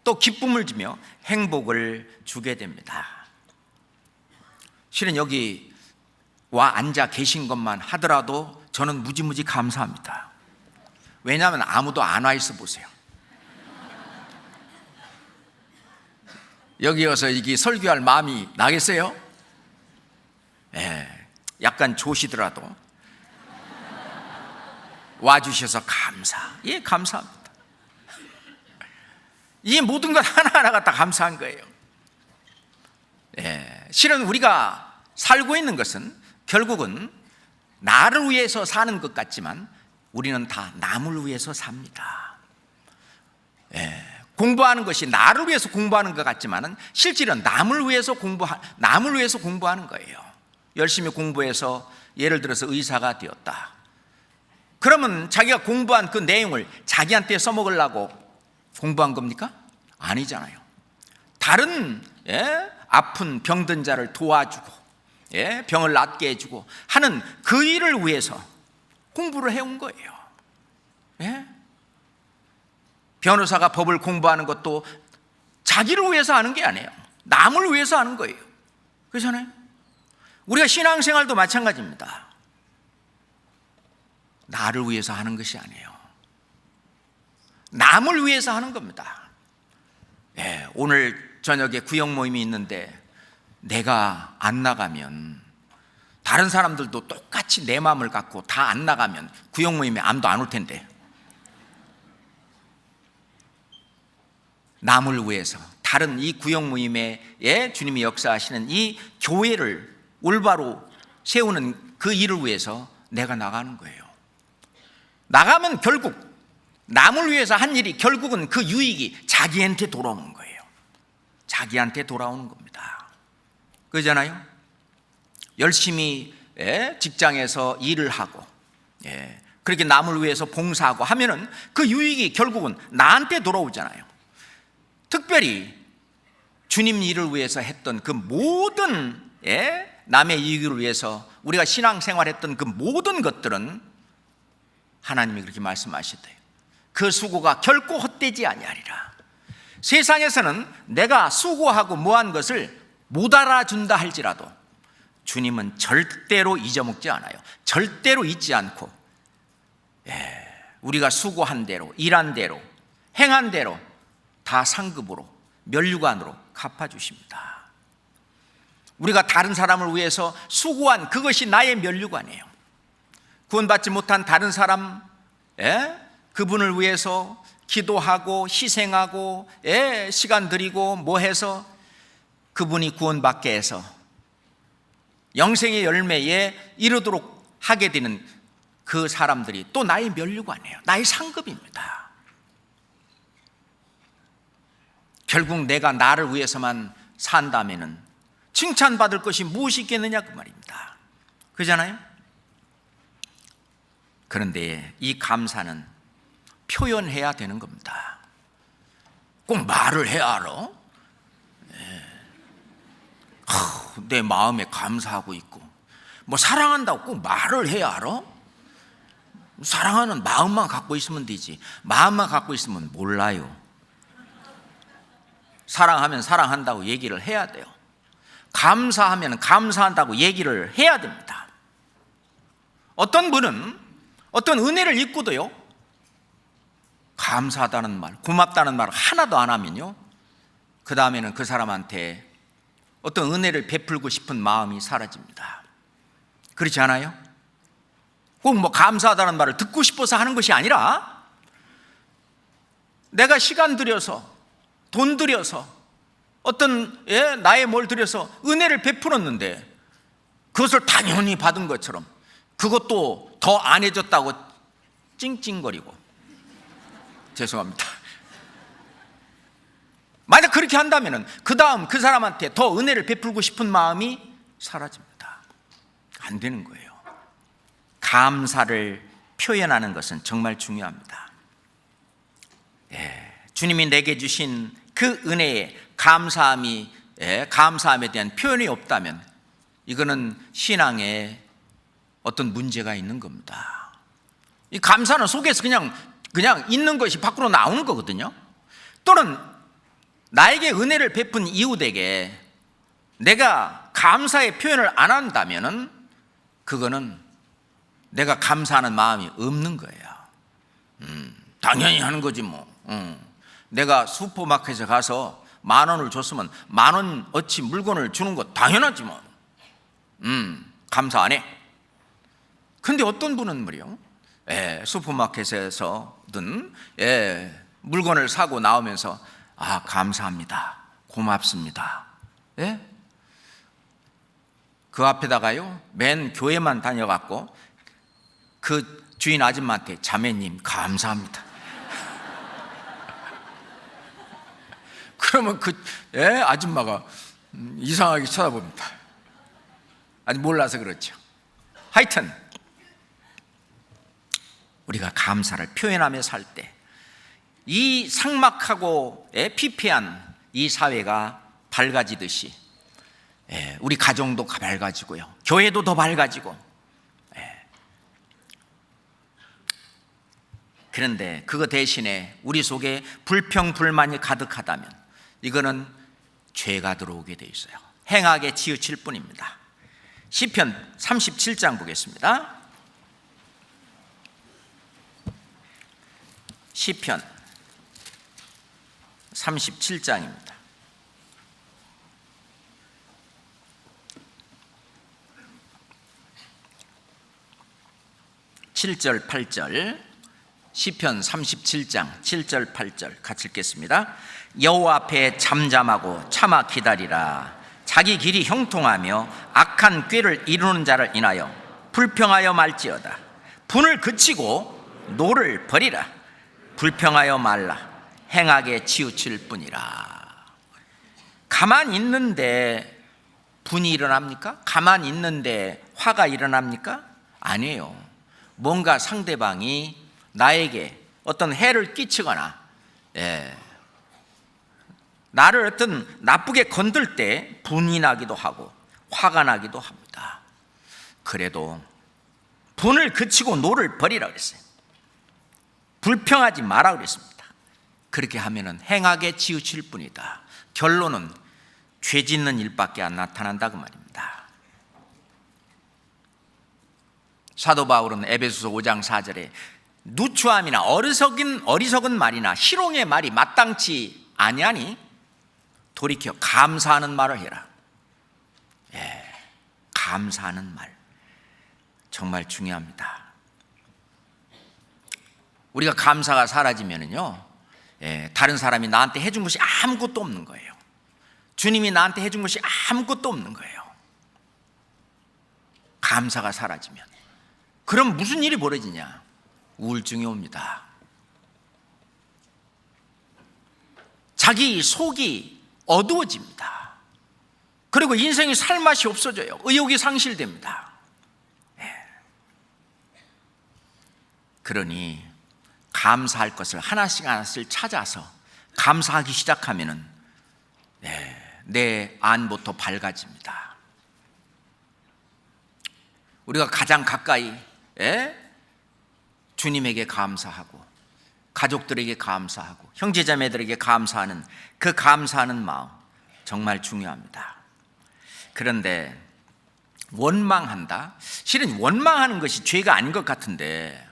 Speaker 1: 또 기쁨을 주며 행복을 주게 됩니다. 실은 여기 와 앉아 계신 것만 하더라도 저는 무지무지 감사합니다. 왜냐하면 아무도 안 와 있어 보세요. 여기 와서 이게 설교할 마음이 나겠어요? 약간 조시더라도 와주셔서 감사. 감사합니다. 이 모든 것 하나하나가 다 감사한 거예요. 실은 우리가 살고 있는 것은 결국은 나를 위해서 사는 것 같지만 우리는 다 남을 위해서 삽니다. 공부하는 것이 나를 위해서 공부하는 것 같지만은 실질은 남을 위해서 공부하는 거예요. 열심히 공부해서 예를 들어서 의사가 되었다. 그러면 자기가 공부한 그 내용을 자기한테 써먹으려고 공부한 겁니까? 아니잖아요. 다른 아픈 병든 자를 도와주고 병을 낫게 해주고 하는 그 일을 위해서 공부를 해온 거예요. 변호사가 법을 공부하는 것도 자기를 위해서 하는 게 아니에요. 남을 위해서 하는 거예요. 그렇잖아요. 우리가 신앙생활도 마찬가지입니다. 나를 위해서 하는 것이 아니에요. 남을 위해서 하는 겁니다. 오늘 저녁에 구역 모임이 있는데 내가 안 나가면 다른 사람들도 똑같이 내 마음을 갖고 다 안 나가면 구역 모임에 아무도 안 올 텐데, 남을 위해서 다른 이 구역 모임에 주님이 역사하시는 이 교회를 올바로 세우는 그 일을 위해서 내가 나가는 거예요. 나가면 결국 남을 위해서 한 일이 결국은 그 유익이 자기한테 돌아오는 거예요. 자기한테 돌아오는 겁니다. 그러잖아요. 열심히 직장에서 일을 하고 그렇게 남을 위해서 봉사하고 하면은 그 유익이 결국은 나한테 돌아오잖아요. 특별히 주님 일을 위해서 했던 그 모든 남의 이익을 위해서 우리가 신앙생활했던 그 모든 것들은 하나님이 그렇게 말씀하셨대요. 그 수고가 결코 헛되지 아니하리라. 세상에서는 내가 수고하고 뭐한 것을 못 알아준다 할지라도 주님은 절대로 잊어먹지 않아요. 절대로 잊지 않고 우리가 수고한 대로, 일한 대로, 행한 대로 다 상급으로, 면류관으로 갚아주십니다. 우리가 다른 사람을 위해서 수고한 그것이 나의 면류관이에요. 구원받지 못한 다른 사람, 그분을 위해서 기도하고 희생하고 시간 들이고 뭐 해서 그분이 구원받게 해서 영생의 열매에 이르도록 하게 되는 그 사람들이 또 나의 면류관이에요. 나의 상급입니다. 결국 내가 나를 위해서만 산다면은 칭찬받을 것이 무엇이 있겠느냐 그 말입니다. 그렇잖아요? 그런데 이 감사는 표현해야 되는 겁니다. 꼭 말을 해야 알아? 내 마음에 감사하고 있고 뭐 사랑한다고 꼭 말을 해야 알아? 사랑하는 마음만 갖고 있으면 되지, 마음만 갖고 있으면 몰라요. 사랑하면 사랑한다고 얘기를 해야 돼요. 감사하면 감사한다고 얘기를 해야 됩니다. 어떤 분은 어떤 은혜를 입고도요, 감사하다는 말, 고맙다는 말 하나도 안 하면요, 그 다음에는 그 사람한테 어떤 은혜를 베풀고 싶은 마음이 사라집니다. 그렇지 않아요? 꼭 뭐 감사하다는 말을 듣고 싶어서 하는 것이 아니라 내가 시간 들여서, 돈 들여서, 어떤 나의 뭘 들여서 은혜를 베풀었는데 그것을 당연히 받은 것처럼 그것도 더 안 해줬다고 찡찡거리고, 죄송합니다. 만약 그렇게 한다면 그 다음 그 사람한테 더 은혜를 베풀고 싶은 마음이 사라집니다. 안 되는 거예요. 감사를 표현하는 것은 정말 중요합니다. 주님이 내게 주신 그 은혜에 감사함에 대한 표현이 없다면 이거는 신앙에 어떤 문제가 있는 겁니다. 이 감사는 속에서 그냥 있는 것이 밖으로 나오는 거거든요. 또는 나에게 은혜를 베푼 이웃에게 내가 감사의 표현을 안 한다면은 그거는 내가 감사하는 마음이 없는 거예요. 당연히 하는 거지 뭐. 내가 슈퍼마켓에 가서 10,000원을 줬으면 10,000원 어치 물건을 주는 거 당연하지 뭐. 감사 안 해. 근데 어떤 분은 말이요, 슈퍼마켓에서든 물건을 사고 나오면서 감사합니다, 고맙습니다. 그 앞에다가요, 맨 교회만 다녀갖고 그 주인 아줌마한테 자매님 감사합니다. 그러면 그 아줌마가 이상하게 쳐다봅니다. 아직 몰라서 그렇죠. 하여튼 우리가 감사를 표현하며 살 때 이 삭막하고 피폐한 이 사회가 밝아지듯이 우리 가정도 밝아지고요, 교회도 더 밝아지고. 그런데 그거 대신에 우리 속에 불평 불만이 가득하다면 이거는 죄가 들어오게 돼 있어요. 행하게 치우칠 뿐입니다. 시편 37장 보겠습니다. 시편 37장입니다. 7절 8절, 시편 37장 7절 8절 같이 읽겠습니다. 여호와 앞에 잠잠하고 참아 기다리라. 자기 길이 형통하며 악한 꾀를 이루는 자를 인하여 불평하여 말지어다. 분을 그치고 노를 버리라. 불평하여 말라. 행하게 치우칠 뿐이라. 가만히 있는데 분이 일어납니까? 가만히 있는데 화가 일어납니까? 아니에요. 뭔가 상대방이 나에게 어떤 해를 끼치거나 나를 어떤 나쁘게 건들 때 분이 나기도 하고 화가 나기도 합니다. 그래도 분을 그치고 노를 버리라 그랬어요. 불평하지 마라 그랬습니다. 그렇게 하면은 행하게 치우칠 뿐이다. 결론은 죄 짓는 일밖에 안 나타난다 그 말입니다. 사도 바울은 에베소서 5장 4절에 누추함이나 어리석은 말이나 희롱의 말이 마땅치 아니하니 돌이켜 감사하는 말을 해라. 감사하는 말 정말 중요합니다. 우리가 감사가 사라지면은요, 다른 사람이 나한테 해준 것이 아무것도 없는 거예요. 주님이 나한테 해준 것이 아무것도 없는 거예요. 감사가 사라지면. 그럼 무슨 일이 벌어지냐? 우울증이 옵니다. 자기 속이 어두워집니다. 그리고 인생의 살맛이 없어져요. 의욕이 상실됩니다. 그러니 감사할 것을 하나씩 하나씩 찾아서 감사하기 시작하면은 내 안부터 밝아집니다. 우리가 가장 가까이 주님에게 감사하고 가족들에게 감사하고 형제자매들에게 감사하는 그 감사하는 마음 정말 중요합니다. 그런데 원망한다? 실은 원망하는 것이 죄가 아닌 것 같은데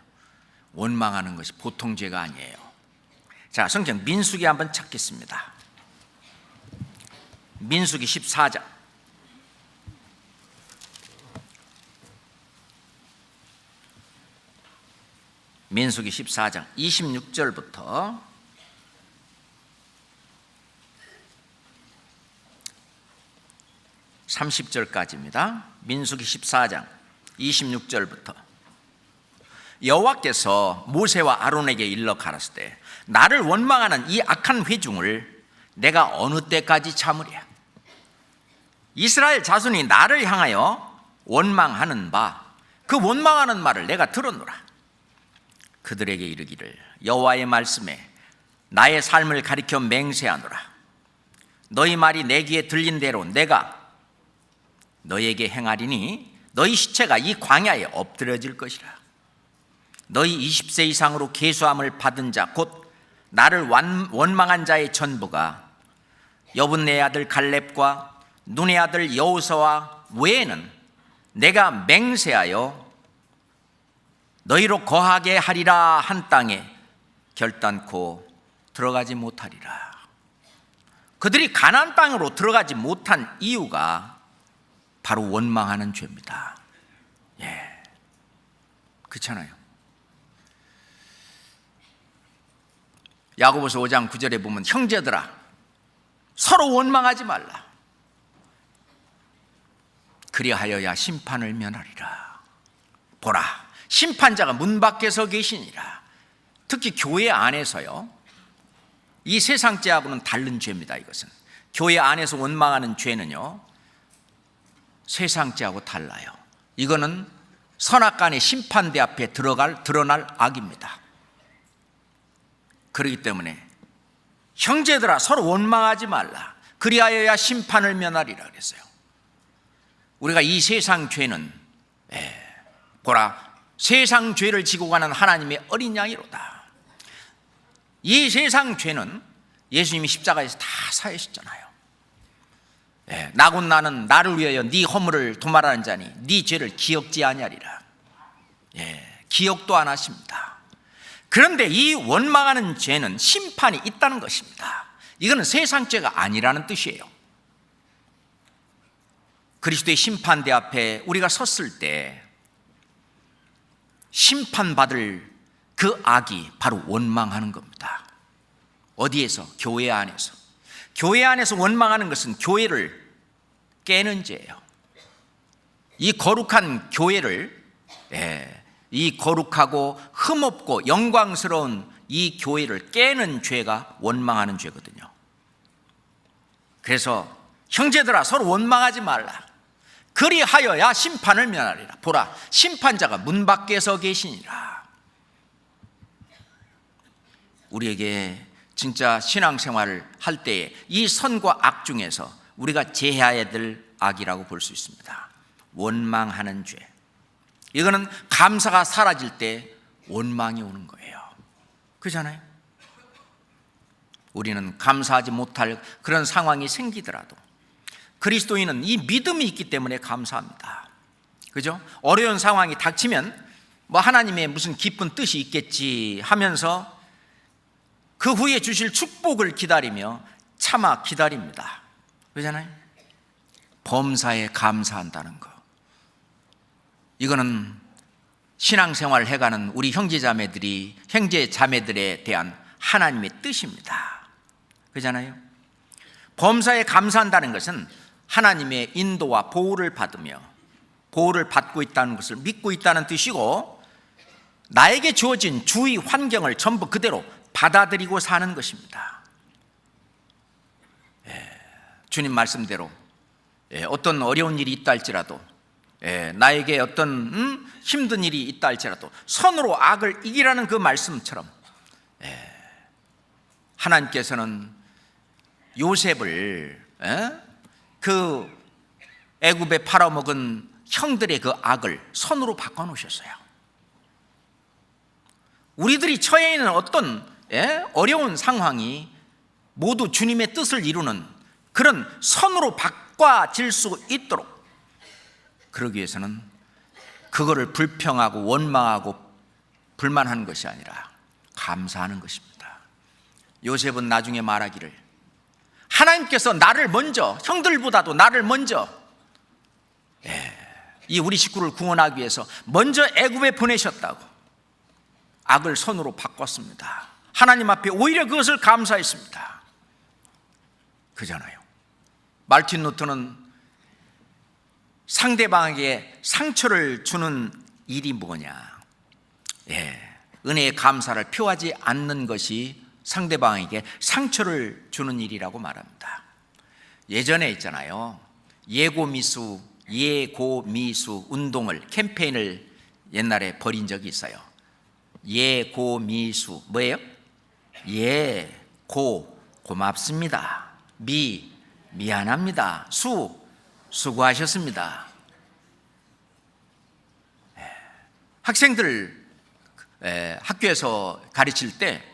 Speaker 1: 원망하는 것이 보통 죄가 아니에요. 자, 성경 민수기 한번 찾겠습니다. 민수기 14장. 민수기 14장 26절부터 30절까지입니다. 민수기 14장 26절부터 여호와께서 모세와 아론에게 일러 가라사대 때 나를 원망하는 이 악한 회중을 내가 어느 때까지 참으랴. 이스라엘 자손이 나를 향하여 원망하는 바 그 원망하는 말을 내가 들었노라. 그들에게 이르기를 여호와의 말씀에 나의 삶을 가리켜 맹세하노라. 너희 말이 내 귀에 들린 대로 내가 너희에게 행하리니 너희 시체가 이 광야에 엎드려질 것이라. 너희 20세 이상으로 계수함을 받은 자 곧 나를 원망한 자의 전부가 여분네 아들 갈렙과 눈의 아들 여호수아 외에는 내가 맹세하여 너희로 거하게 하리라 한 땅에 결단코 들어가지 못하리라. 그들이 가나안 땅으로 들어가지 못한 이유가 바로 원망하는 죄입니다. 그렇잖아요. 야고보서 5장 9절에 보면 형제들아 서로 원망하지 말라. 그리하여야 심판을 면하리라. 보라 심판자가 문 밖에서 계시니라. 특히 교회 안에서요, 이 세상 죄하고는 다른 죄입니다. 이것은 교회 안에서 원망하는 죄는요 세상 죄하고 달라요. 이거는 선악간의 심판대 앞에 드러날 악입니다. 그렇기 때문에 형제들아 서로 원망하지 말라. 그리하여야 심판을 면하리라 그랬어요. 우리가 이 세상 죄는 보라 세상 죄를 지고 가는 하나님의 어린 양이로다. 이 세상 죄는 예수님이 십자가에서 다 사하셨잖아요. 나곧 나는 나를 위하여 네 허물을 도말하는 자니 네 죄를 기억지 아니하리라. 기억도 안 하십니다. 그런데 이 원망하는 죄는 심판이 있다는 것입니다. 이거는 세상 죄가 아니라는 뜻이에요. 그리스도의 심판대 앞에 우리가 섰을 때 심판받을 그 악이 바로 원망하는 겁니다. 어디에서? 교회 안에서. 교회 안에서 원망하는 것은 교회를 깨는 죄예요. 이 거룩한 교회를, 이 거룩하고 흠없고 영광스러운 이 교회를 깨는 죄가 원망하는 죄거든요. 그래서 형제들아, 서로 원망하지 말라. 그리하여야 심판을 면하리라. 보라, 심판자가 문 밖에서 계시니라. 우리에게 진짜 신앙생활을 할 때에 이 선과 악 중에서 우리가 제해야 될 악이라고 볼 수 있습니다. 원망하는 죄. 이거는 감사가 사라질 때 원망이 오는 거예요. 그렇잖아요? 우리는 감사하지 못할 그런 상황이 생기더라도 그리스도인은 이 믿음이 있기 때문에 감사합니다. 그죠? 어려운 상황이 닥치면 뭐 하나님의 무슨 깊은 뜻이 있겠지 하면서 그 후에 주실 축복을 기다리며 참아 기다립니다. 그렇잖아요? 범사에 감사한다는 거. 이거는 신앙생활을 해가는 우리 형제 자매들에 대한 하나님의 뜻입니다. 그렇잖아요? 범사에 감사한다는 것은 하나님의 인도와 보호를 받으며 보호를 받고 있다는 것을 믿고 있다는 뜻이고, 나에게 주어진 주위 환경을 전부 그대로 받아들이고 사는 것입니다. 주님 말씀대로 어떤 어려운 일이 있다 할지라도, 나에게 어떤 힘든 일이 있다 할지라도 선으로 악을 이기라는 그 말씀처럼 하나님께서는 요셉을 그 애굽에 팔아먹은 형들의 그 악을 선으로 바꿔놓으셨어요. 우리들이 처해 있는 어떤 어려운 상황이 모두 주님의 뜻을 이루는 그런 선으로 바꿔질 수 있도록, 그러기 위해서는 그거를 불평하고 원망하고 불만하는 것이 아니라 감사하는 것입니다. 요셉은 나중에 말하기를, 하나님께서 나를 먼저, 형들보다도 나를 먼저 이 우리 식구를 구원하기 위해서 먼저 애굽에 보내셨다고 악을 선으로 바꿨습니다. 하나님 앞에 오히려 그것을 감사했습니다. 그잖아요. 말틴 루터는 상대방에게 상처를 주는 일이 뭐냐, 은혜의 감사를 표하지 않는 것이 상대방에게 상처를 주는 일이라고 말합니다. 예전에 있잖아요, 예고미수 운동을, 캠페인을 옛날에 벌인 적이 있어요. 예고미수 뭐예요? 고맙습니다. 미안합니다. 수고하셨습니다. 학생들 학교에서 가르칠 때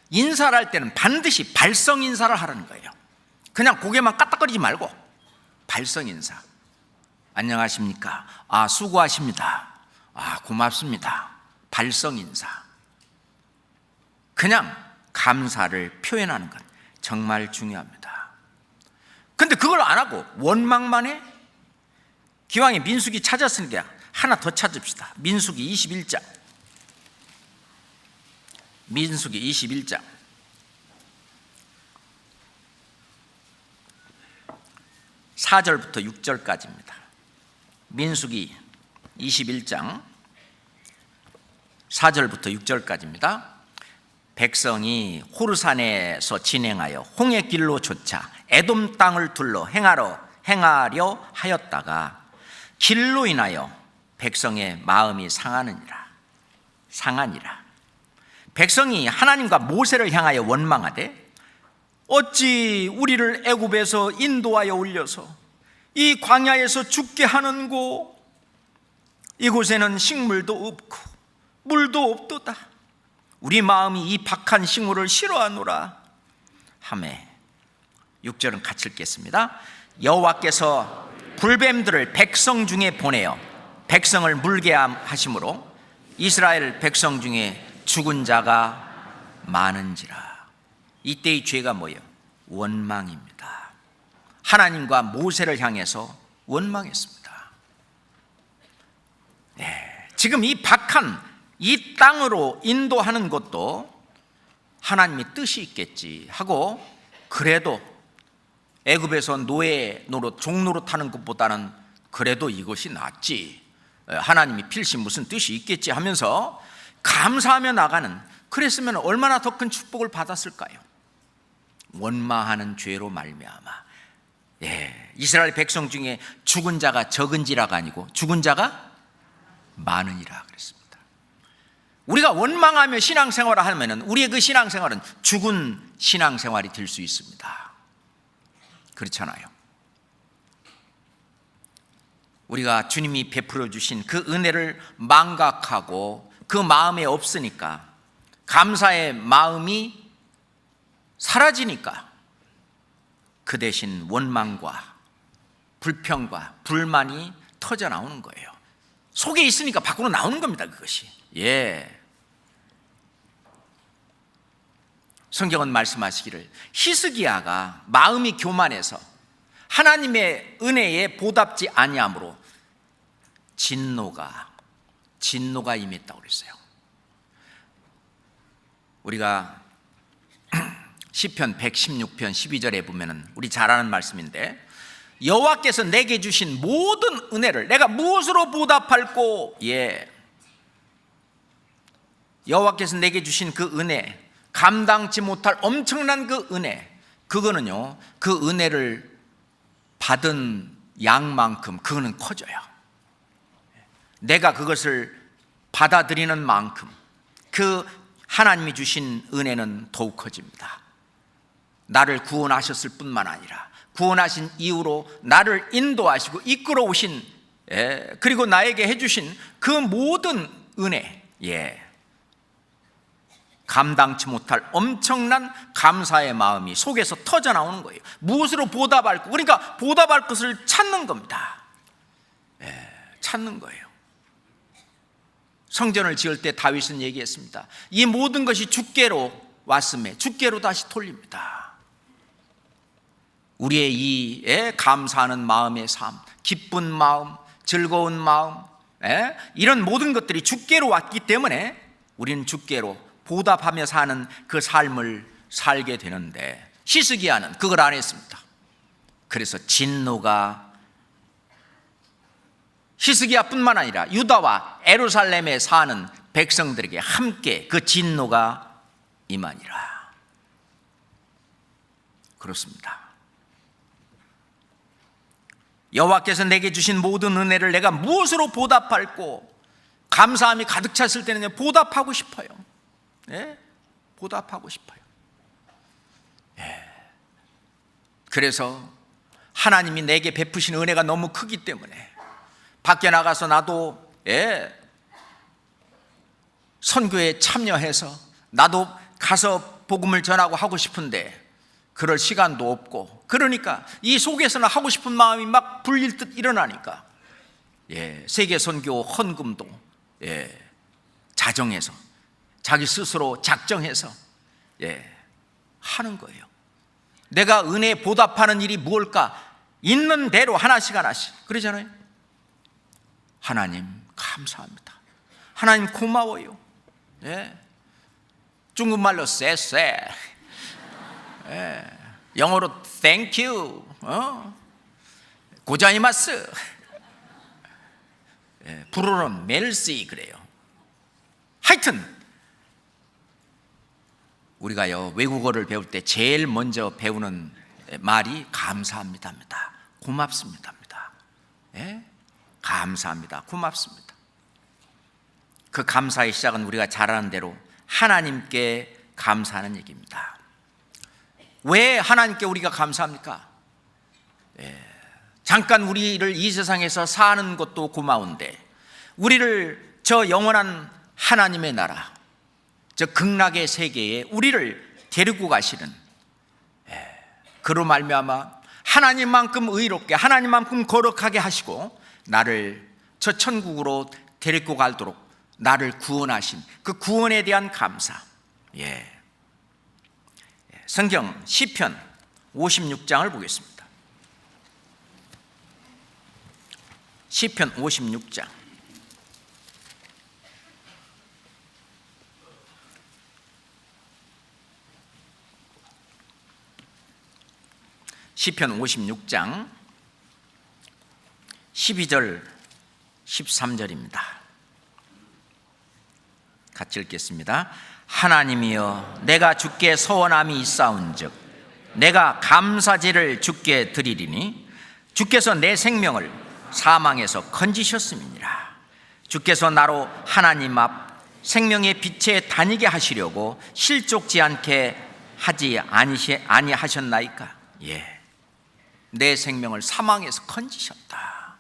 Speaker 1: 인사를 할 때는 반드시 발성 인사를 하라는 거예요. 그냥 고개만 까딱거리지 말고 발성 인사. 안녕하십니까? 수고하십니다. 고맙습니다. 발성 인사. 그냥 감사를 표현하는 것 정말 중요합니다. 근데 그걸 안 하고 원망만 해? 기왕에 민수기 찾았으니까 하나 더 찾읍시다. 민수기 21장. 민수기 21장 4절부터 6절까지입니다. 민수기 21장 4절부터 6절까지입니다. 백성이 호르산에서 진행하여 홍해 길로 쫓아 에돔 땅을 둘러 행하려 하였다가 길로 인하여 백성의 마음이 상하니라. 백성이 하나님과 모세를 향하여 원망하되, 어찌 우리를 애굽에서 인도하여 올려서 이 광야에서 죽게 하는고, 이곳에는 식물도 없고 물도 없도다. 우리 마음이 이 박한 식물을 싫어하노라 하매. 6절은 같이 읽겠습니다. 여호와께서 불뱀들을 백성 중에 보내어 백성을 물게 하심으로 이스라엘 백성 중에 죽은 자가 많은지라. 이때의 죄가 뭐예요? 원망입니다. 하나님과 모세를 향해서 원망했습니다. 지금 이 박한 이 땅으로 인도하는 것도 하나님의 뜻이 있겠지 하고, 그래도 애굽에서 노예 노릇, 종노릇 하는 것보다는 그래도 이것이 낫지, 하나님이 필시 무슨 뜻이 있겠지 하면서 감사하며 나가는, 그랬으면 얼마나 더 큰 축복을 받았을까요? 원망하는 죄로 말미암아, 이스라엘 백성 중에 죽은 자가 적은지라가 아니고 죽은 자가 많으니라 그랬습니다. 우리가 원망하며 신앙생활을 하면 우리의 그 신앙생활은 죽은 신앙생활이 될 수 있습니다. 그렇잖아요. 우리가 주님이 베풀어 주신 그 은혜를 망각하고 그 마음에 없으니까, 감사의 마음이 사라지니까 그 대신 원망과 불평과 불만이 터져 나오는 거예요. 속에 있으니까 밖으로 나오는 겁니다, 그것이. 성경은 말씀하시기를, 히스기야가 마음이 교만해서 하나님의 은혜에 보답지 아니함으로 진노가 임했다고 그랬어요. 우리가 시편 116편 12절에 보면은 우리 잘 아는 말씀인데, 여호와께서 내게 주신 모든 은혜를 내가 무엇으로 보답할꼬? 여호와께서 내게 주신 그 은혜, 감당치 못할 엄청난 그 은혜, 그거는요, 그 은혜를 받은 양만큼 그거는 커져요. 내가 그것을 받아들이는 만큼 그 하나님이 주신 은혜는 더욱 커집니다. 나를 구원하셨을 뿐만 아니라 구원하신 이후로 나를 인도하시고 이끌어 오신, 그리고 나에게 해주신 그 모든 은혜, 감당치 못할 엄청난 감사의 마음이 속에서 터져 나오는 거예요. 무엇으로 보답할 것, 그러니까 보답할 것을 찾는 겁니다. 찾는 거예요. 성전을 지을 때 다윗은 얘기했습니다. 이 모든 것이 주께로 왔음에 주께로 다시 돌립니다. 우리의 이 감사하는 마음의 삶, 기쁜 마음, 즐거운 마음, 이런 모든 것들이 주께로 왔기 때문에 우리는 주께로 보답하며 사는 그 삶을 살게 되는데, 히스기야는 그걸 안 했습니다. 그래서 진노가 히스기야뿐만 아니라 유다와 예루살렘에 사는 백성들에게 함께 그 진노가 임하니라. 그렇습니다. 여호와께서 내게 주신 모든 은혜를 내가 무엇으로 보답할꼬? 감사함이 가득 찼을 때는 보답하고 싶어요. 보답하고 싶어요. 그래서 하나님이 내게 베푸신 은혜가 너무 크기 때문에 밖에 나가서 나도 선교에 참여해서 나도 가서 복음을 전하고 하고 싶은데 그럴 시간도 없고, 그러니까 이 속에서는 하고 싶은 마음이 막 불릴 듯 일어나니까 세계 선교 헌금도 자정해서 자기 스스로 작정해서 하는 거예요. 내가 은혜에 보답하는 일이 무엇일까? 있는 대로 하나씩 그러잖아요. 하나님 감사합니다. 하나님 고마워요. 중국말로 쎄쎄, 영어로 thank you, 고자이마스, 불어는 멜시 그래요. 하여튼 우리가요, 외국어를 배울 때 제일 먼저 배우는 말이 감사합니다입니다. 고맙습니다입니다. 감사합니다. 고맙습니다. 그 감사의 시작은 우리가 잘 아는 대로 하나님께 감사하는 얘기입니다. 왜 하나님께 우리가 감사합니까? 잠깐 우리를 이 세상에서 사는 것도 고마운데, 우리를 저 영원한 하나님의 나라, 저 극락의 세계에 우리를 데리고 가시는, 그로 말미암아 하나님만큼 의롭게, 하나님만큼 거룩하게 하시고 나를 저 천국으로 데리고 가도록 나를 구원하신 그 구원에 대한 감사. 성경 시편 56장을 보겠습니다. 시편 56장 시편 56장 12절 13절입니다. 같이 읽겠습니다. 하나님이여, 내가 주께 소원함이 있사온즉 내가 감사제를 주께 드리리니 주께서 내 생명을 사망에서 건지셨음이니라. 주께서 나로 하나님 앞 생명의 빛에 다니게 하시려고 실족지 않게 하지 아니하셨나이까? 예, 내 생명을 사망에서 건지셨다.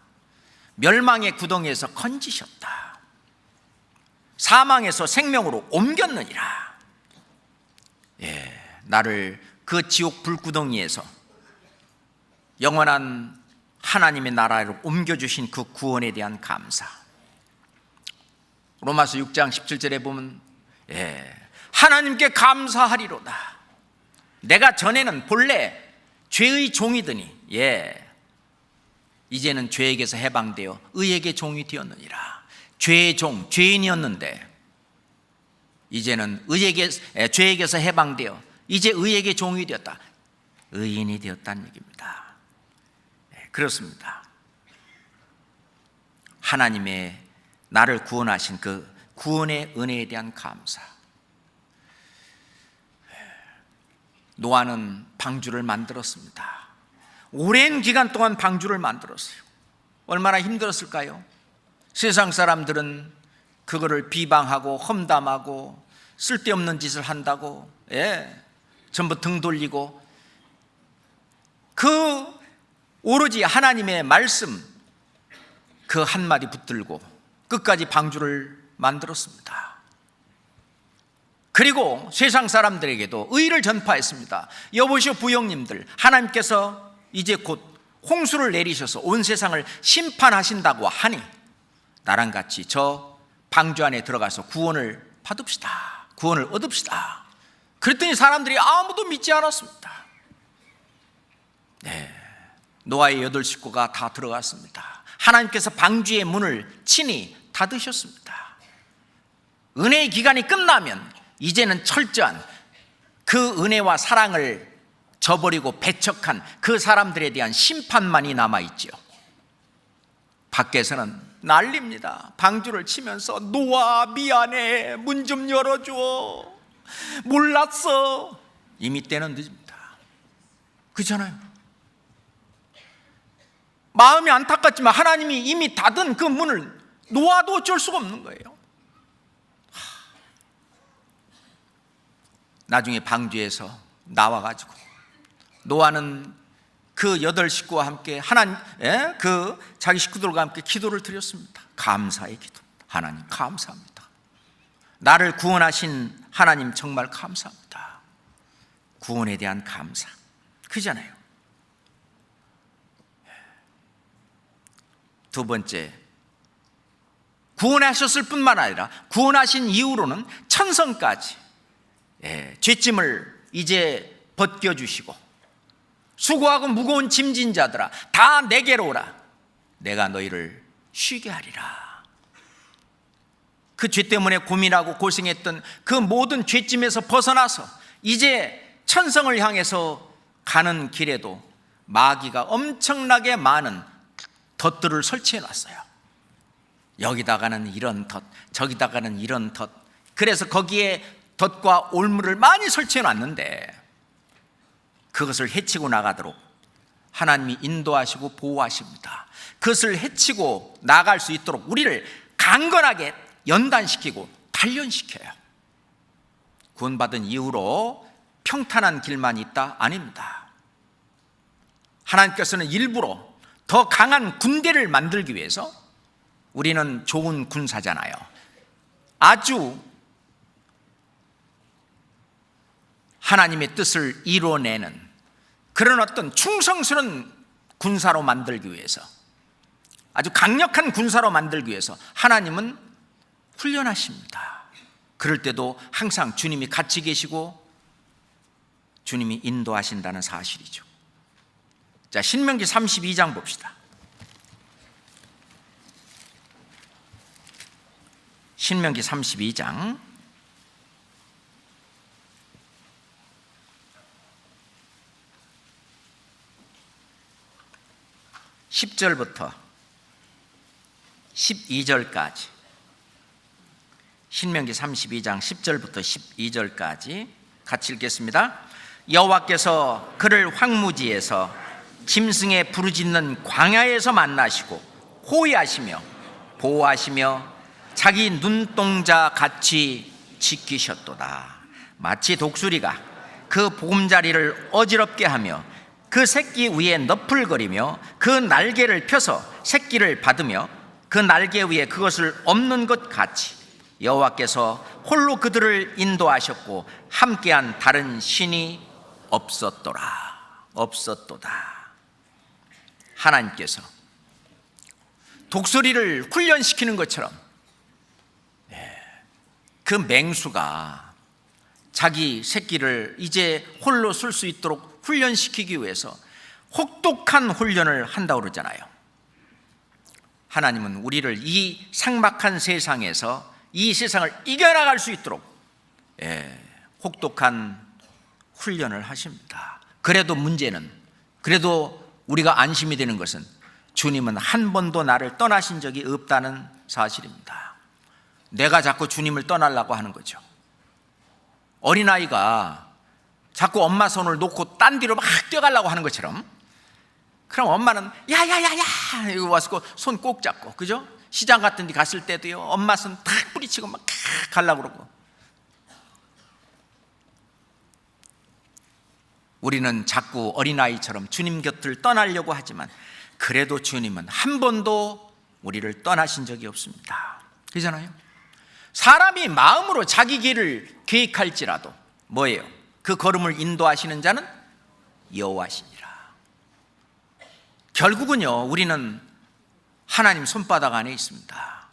Speaker 1: 멸망의 구덩이에서 건지셨다. 사망에서 생명으로 옮겼느니라. 예, 나를 그 지옥 불구덩이에서 영원한 하나님의 나라로 옮겨주신 그 구원에 대한 감사. 로마서 6장 17절에 보면 하나님께 감사하리로다. 내가 전에는 본래 죄의 종이더니 이제는 죄에게서 해방되어 의에게 종이 되었느니라. 죄의 종, 죄인이었는데 이제는 죄에게서 해방되어 이제 의에게 종이 되었다. 의인이 되었다는 얘기입니다. 그렇습니다. 하나님의 나를 구원하신 그 구원의 은혜에 대한 감사. 노아는 방주를 만들었습니다. 오랜 기간 동안 방주를 만들었어요. 얼마나 힘들었을까요? 세상 사람들은 그거를 비방하고 험담하고 쓸데없는 짓을 한다고 전부 등 돌리고, 그 오로지 하나님의 말씀 그 한마디 붙들고 끝까지 방주를 만들었습니다. 그리고 세상 사람들에게도 의를 전파했습니다. 여보시오 부형님들, 하나님께서 이제 곧 홍수를 내리셔서 온 세상을 심판하신다고 하니 나랑 같이 저 방주 안에 들어가서 구원을 받읍시다. 구원을 얻읍시다. 그랬더니 사람들이 아무도 믿지 않았습니다. 노아의 8 식구가 다 들어갔습니다. 하나님께서 방주의 문을 친히 닫으셨습니다. 은혜의 기간이 끝나면 이제는 철저한 그 은혜와 사랑을 저버리고 배척한 그 사람들에 대한 심판만이 남아있죠. 밖에서는 난립니다. 방주를 치면서 노아 미안해, 문 좀 열어줘, 몰랐어. 이미 때는 늦습니다. 그렇잖아요. 마음이 안타깝지만 하나님이 이미 닫은 그 문을 노아도 어쩔 수가 없는 거예요. 나중에 방주에서 나와가지고 노아는 그 8 식구와 함께 그 자기 식구들과 함께 기도를 드렸습니다. 감사의 기도. 하나님 감사합니다. 나를 구원하신 하나님 정말 감사합니다. 구원에 대한 감사. 그잖아요. 두 번째, 구원하셨을 뿐만 아니라 구원하신 이후로는 천성까지 죄짐을 이제 벗겨주시고, 수고하고 무거운 짐진 자들아 다 내게로 오라, 내가 너희를 쉬게 하리라. 그 죄 때문에 고민하고 고생했던 그 모든 죄짐에서 벗어나서 이제 천성을 향해서 가는 길에도 마귀가 엄청나게 많은 덫들을 설치해 놨어요. 여기다가는 이런 덫, 저기다가는 이런 덫. 그래서 거기에 덫과 올무를 많이 설치해 놨는데 그것을 해치고 나가도록 하나님이 인도하시고 보호하십니다. 그것을 해치고 나갈 수 있도록 우리를 강건하게 연단시키고 단련시켜요. 구원받은 이후로 평탄한 길만 있다? 아닙니다. 하나님께서는 일부러 더 강한 군대를 만들기 위해서, 우리는 좋은 군사잖아요. 아주 하나님의 뜻을 이뤄내는 그런 어떤 충성스러운 군사로 만들기 위해서, 아주 강력한 군사로 만들기 위해서 하나님은 훈련하십니다. 그럴 때도 항상 주님이 같이 계시고 주님이 인도하신다는 사실이죠. 자, 신명기 32장 봅시다. 신명기 32장 10절부터 12절까지, 신명기 32장 10절부터 12절까지 같이 읽겠습니다. 여호와께서 그를 황무지에서 짐승에 부르짖는 광야에서 만나시고 호위하시며 보호하시며 자기 눈동자 같이 지키셨도다. 마치 독수리가 그 보금자리를 어지럽게 하며 그 새끼 위에 너풀거리며 그 날개를 펴서 새끼를 받으며 그 날개 위에 그것을 엎는 것 같이 여호와께서 홀로 그들을 인도하셨고 함께한 다른 신이 없었도다. 하나님께서 독수리를 훈련시키는 것처럼 그 맹수가 자기 새끼를 이제 홀로 쓸 수 있도록 훈련시키기 위해서 혹독한 훈련을 한다고 그러잖아요. 하나님은 우리를 이 삭막한 세상에서 이 세상을 이겨나갈 수 있도록 혹독한 훈련을 하십니다. 그래도 문제는, 그래도 우리가 안심이 되는 것은 주님은 한 번도 나를 떠나신 적이 없다는 사실입니다. 내가 자꾸 주님을 떠나려고 하는 거죠. 어린아이가 자꾸 엄마 손을 놓고 딴 뒤로 막 뛰어가려고 하는 것처럼, 그럼 엄마는 야야야야 이거 와서 손 꼭 잡고, 그죠? 시장 같은 데 갔을 때도요, 엄마 손 탁 뿌리치고 막 가려고 그러고. 우리는 자꾸 어린아이처럼 주님 곁을 떠나려고 하지만 그래도 주님은 한 번도 우리를 떠나신 적이 없습니다. 그렇잖아요? 사람이 마음으로 자기 길을 계획할지라도 뭐예요? 그 걸음을 인도하시는 자는 여호와시니라. 결국은요, 우리는 하나님 손바닥 안에 있습니다.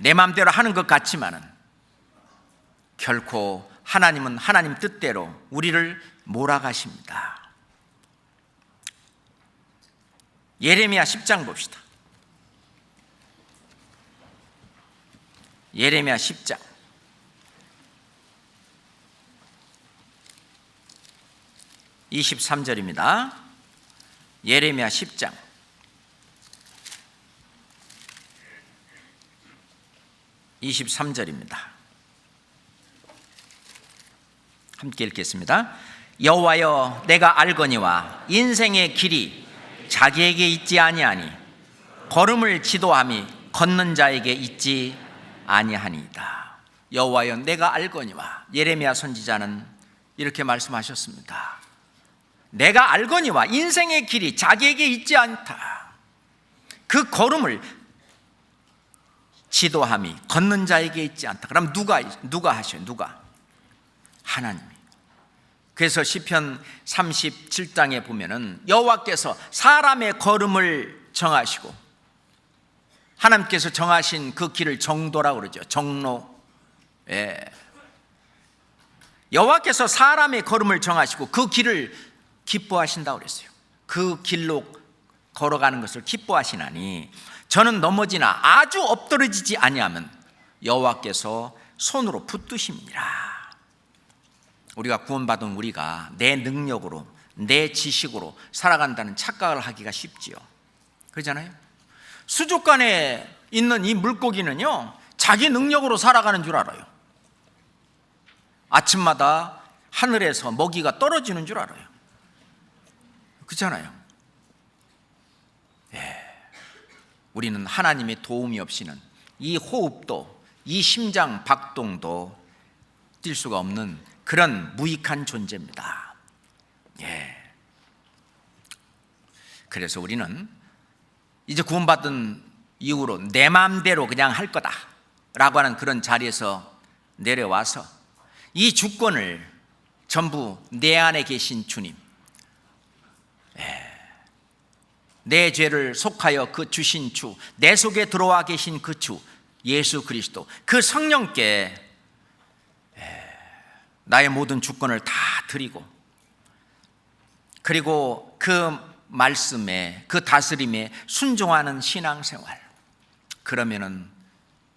Speaker 1: 내 마음대로 하는 것 같지만은 결코 하나님은 하나님 뜻대로 우리를 몰아가십니다. 예레미야 10장 봅시다. 예레미야 10장 23절입니다. 예레미야 10장 23절입니다. 함께 읽겠습니다. 여호와여, 내가 알거니와 인생의 길이 자기에게 있지 아니하니 걸음을 지도함이 걷는 자에게 있지 아니하니이다. 여호와여, 내가 알거니와, 예레미야 선지자는 이렇게 말씀하셨습니다. 내가 알거니와 인생의 길이 자기에게 있지 않다. 그 걸음을 지도함이 걷는 자에게 있지 않다. 그럼 누가 하셔요? 누가? 하나님이. 그래서 시편 37장에 보면은 여호와께서 사람의 걸음을 정하시고, 하나님께서 정하신 그 길을 정도라고 그러죠. 정로. 여호와께서 사람의 걸음을 정하시고 그 길을 기뻐하신다고 그랬어요. 그 길로 걸어가는 것을 기뻐하시나니 저는 넘어지나 아주 엎드러지지 아니하면 여호와께서 손으로 붙드심이라. 우리가 구원받은 우리가 내 능력으로, 내 지식으로 살아간다는 착각을 하기가 쉽지요. 그러잖아요. 수족관에 있는 이 물고기는요, 자기 능력으로 살아가는 줄 알아요. 아침마다 하늘에서 먹이가 떨어지는 줄 알아요. 그렇잖아요. 우리는 하나님의 도움이 없이는 이 호흡도, 이 심장 박동도 뛸 수가 없는 그런 무익한 존재입니다. 그래서 우리는 이제 구원받은 이후로 내 마음대로 그냥 할 거다라고 하는 그런 자리에서 내려와서 이 주권을 전부 내 안에 계신 주님, 내 죄를 속하여 그 주신 주, 내 속에 들어와 계신 그 주 예수 그리스도, 그 성령께 나의 모든 주권을 다 드리고, 그리고 그 말씀에, 그 다스림에 순종하는 신앙생활, 그러면은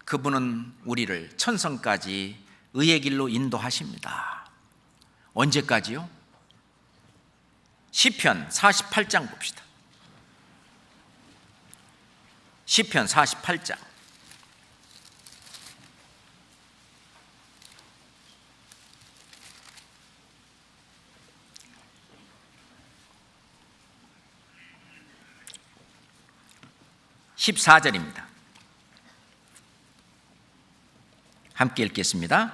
Speaker 1: 그분은 우리를 천성까지 의의 길로 인도하십니다. 언제까지요? 시편 48장 봅시다. 시편 48장 14절입니다. 함께 읽겠습니다.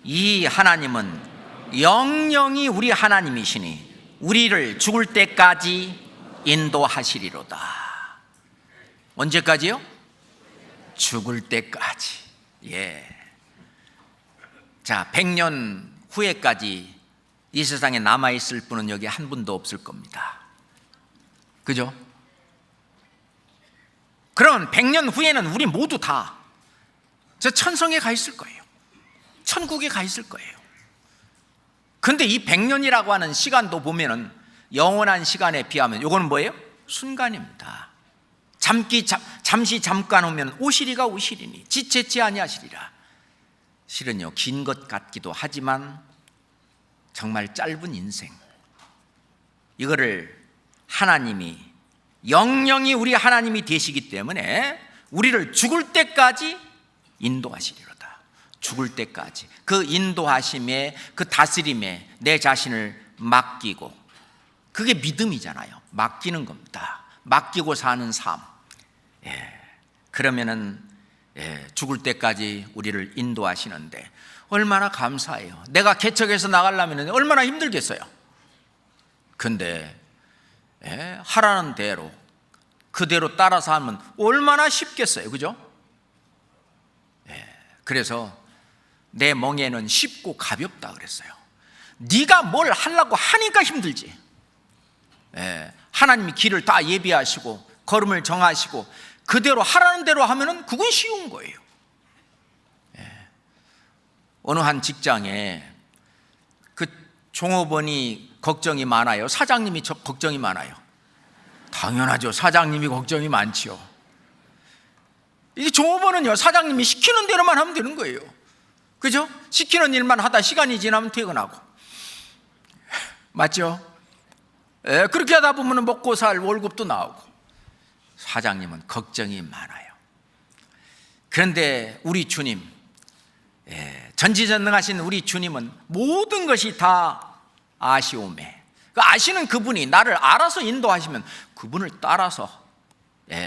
Speaker 1: 이 하나님은 영영이 우리 하나님이시니 우리를 죽을 때까지 인도하시리로다. 언제까지요? 죽을 때까지. 자, 100년 후에까지 이 세상에 남아있을 분은 여기 한 분도 없을 겁니다. 그죠? 그럼 100년 후에는 우리 모두 다 저 천성에 가 있을 거예요. 천국에 가 있을 거예요. 근데 이 100년이라고 하는 시간도 보면은 영원한 시간에 비하면 이거는 뭐예요? 순간입니다. 잠시 잠깐 오면 오시리가 오시리니 지체치 아니하시리라. 실은요, 긴 것 같기도 하지만 정말 짧은 인생, 이거를 하나님이 영영이 우리 하나님이 되시기 때문에 우리를 죽을 때까지 인도하시리로다. 죽을 때까지 그 인도하심에, 그 다스림에 내 자신을 맡기고, 그게 믿음이잖아요. 맡기는 겁니다. 맡기고 사는 삶. 그러면은 죽을 때까지 우리를 인도하시는데 얼마나 감사해요. 내가 개척해서 나가려면 얼마나 힘들겠어요. 근데 하라는 대로 그대로 따라서 하면 얼마나 쉽겠어요. 그죠? 그래서 내 멍에는 쉽고 가볍다 그랬어요. 네가 뭘 하려고 하니까 힘들지. 하나님이 길을 다 예비하시고 걸음을 정하시고 그대로 하라는 대로 하면은 그건 쉬운 거예요. 어느 한 직장에 그 종업원이 걱정이 많아요. 사장님이 걱정이 많아요. 당연하죠. 사장님이 걱정이 많지요. 이 종업원은요, 사장님이 시키는 대로만 하면 되는 거예요. 그죠? 시키는 일만 하다 시간이 지나면 퇴근하고. 맞죠? 그렇게 하다 보면 먹고 살 월급도 나오고. 사장님은 걱정이 많아요. 그런데 우리 주님, 전지전능하신 우리 주님은 모든 것이 다 아시오매, 아시는 그분이 나를 알아서 인도하시면 그분을 따라서,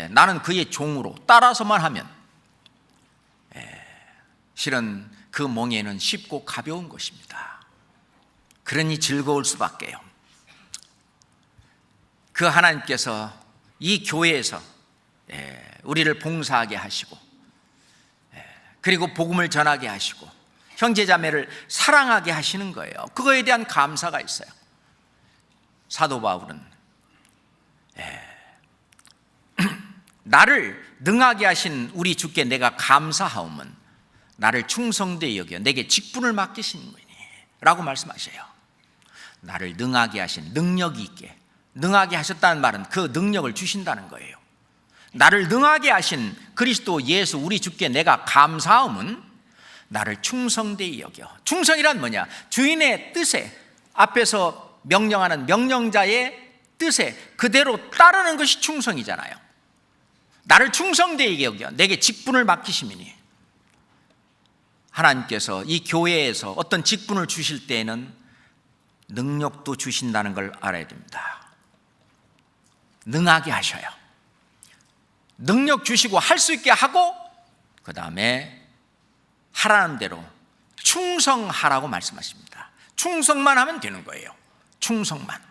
Speaker 1: 나는 그의 종으로 따라서만 하면 실은 그 멍에는 쉽고 가벼운 것입니다. 그러니 즐거울 수밖에요. 그 하나님께서 이 교회에서 우리를 봉사하게 하시고, 그리고 복음을 전하게 하시고 형제자매를 사랑하게 하시는 거예요. 그거에 대한 감사가 있어요. 사도 바울은 나를 능하게 하신 우리 주께 내가 감사하오면 나를 충성되이 여겨 내게 직분을 맡기신 거니 라고 말씀하셔요. 나를 능하게 하신, 능력이 있게 능하게 하셨다는 말은 그 능력을 주신다는 거예요. 나를 능하게 하신 그리스도 예수 우리 주께 내가 감사하오면 나를 충성되이 여겨. 충성이란 뭐냐? 주인의 뜻에, 앞에서 명령하는 명령자의 뜻에 그대로 따르는 것이 충성이잖아요. 나를 충성되이 여겨 내게 직분을 맡기심이니. 하나님께서 이 교회에서 어떤 직분을 주실 때에는 능력도 주신다는 걸 알아야 됩니다. 능하게 하셔요. 능력 주시고 할 수 있게 하고, 그 다음에 하라는 대로 충성하라고 말씀하십니다. 충성만 하면 되는 거예요. 충성만.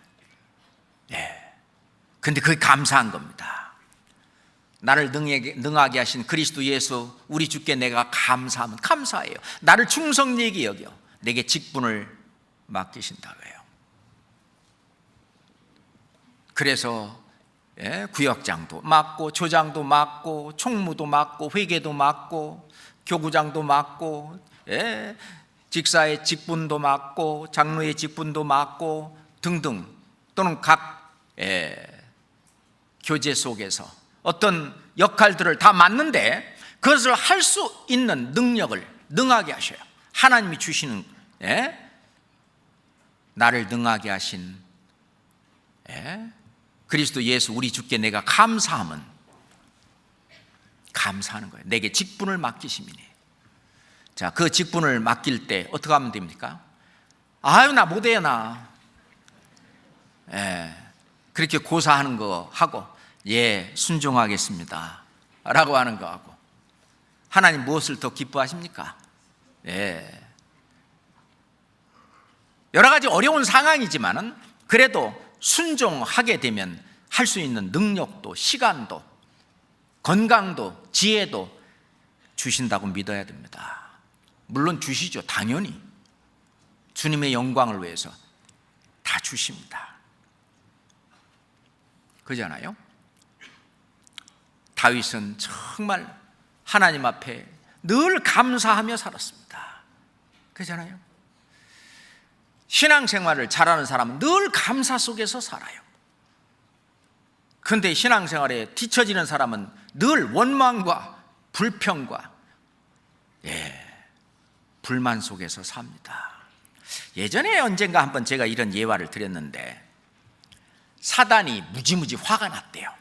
Speaker 1: 근데 그게 감사한 겁니다. 나를 능하게 하신 그리스도 예수 우리 주께 내가 감사하면 감사해요. 나를 충성되게 여겨 내게 직분을 맡기신다고요. 그래서 구역장도 맡고, 조장도 맡고, 총무도 맡고, 회계도 맡고, 교구장도 맡고, 직사의 직분도 맡고, 장로의 직분도 맡고 등등, 또는 각 교제 속에서 어떤 역할들을 다 맡는데 그것을 할 수 있는 능력을 능하게 하셔요. 하나님이 주시는, 나를 능하게 하신 그리스도 예수 우리 주께 내가 감사함은 감사하는 거예요. 내게 직분을 맡기심이니. 자, 그 직분을 맡길 때 어떻게 하면 됩니까? 아유, 나 못해요, 나. 그렇게 고사하는 거 하고, 예, 순종하겠습니다 라고 하는 거 하고, 하나님 무엇을 더 기뻐하십니까? 예. 여러 가지 어려운 상황이지만은 그래도 순종하게 되면 할 수 있는 능력도, 시간도, 건강도, 지혜도 주신다고 믿어야 됩니다. 물론 주시죠. 당연히 주님의 영광을 위해서 다 주십니다. 그렇잖아요? 다윗은 정말 하나님 앞에 늘 감사하며 살았습니다. 그렇잖아요? 신앙생활을 잘하는 사람은 늘 감사 속에서 살아요. 그런데 신앙생활에 뒤처지는 사람은 늘 원망과 불평과 불만 속에서 삽니다. 예전에 언젠가 한번 제가 이런 예화를 드렸는데, 사단이 무지무지 화가 났대요.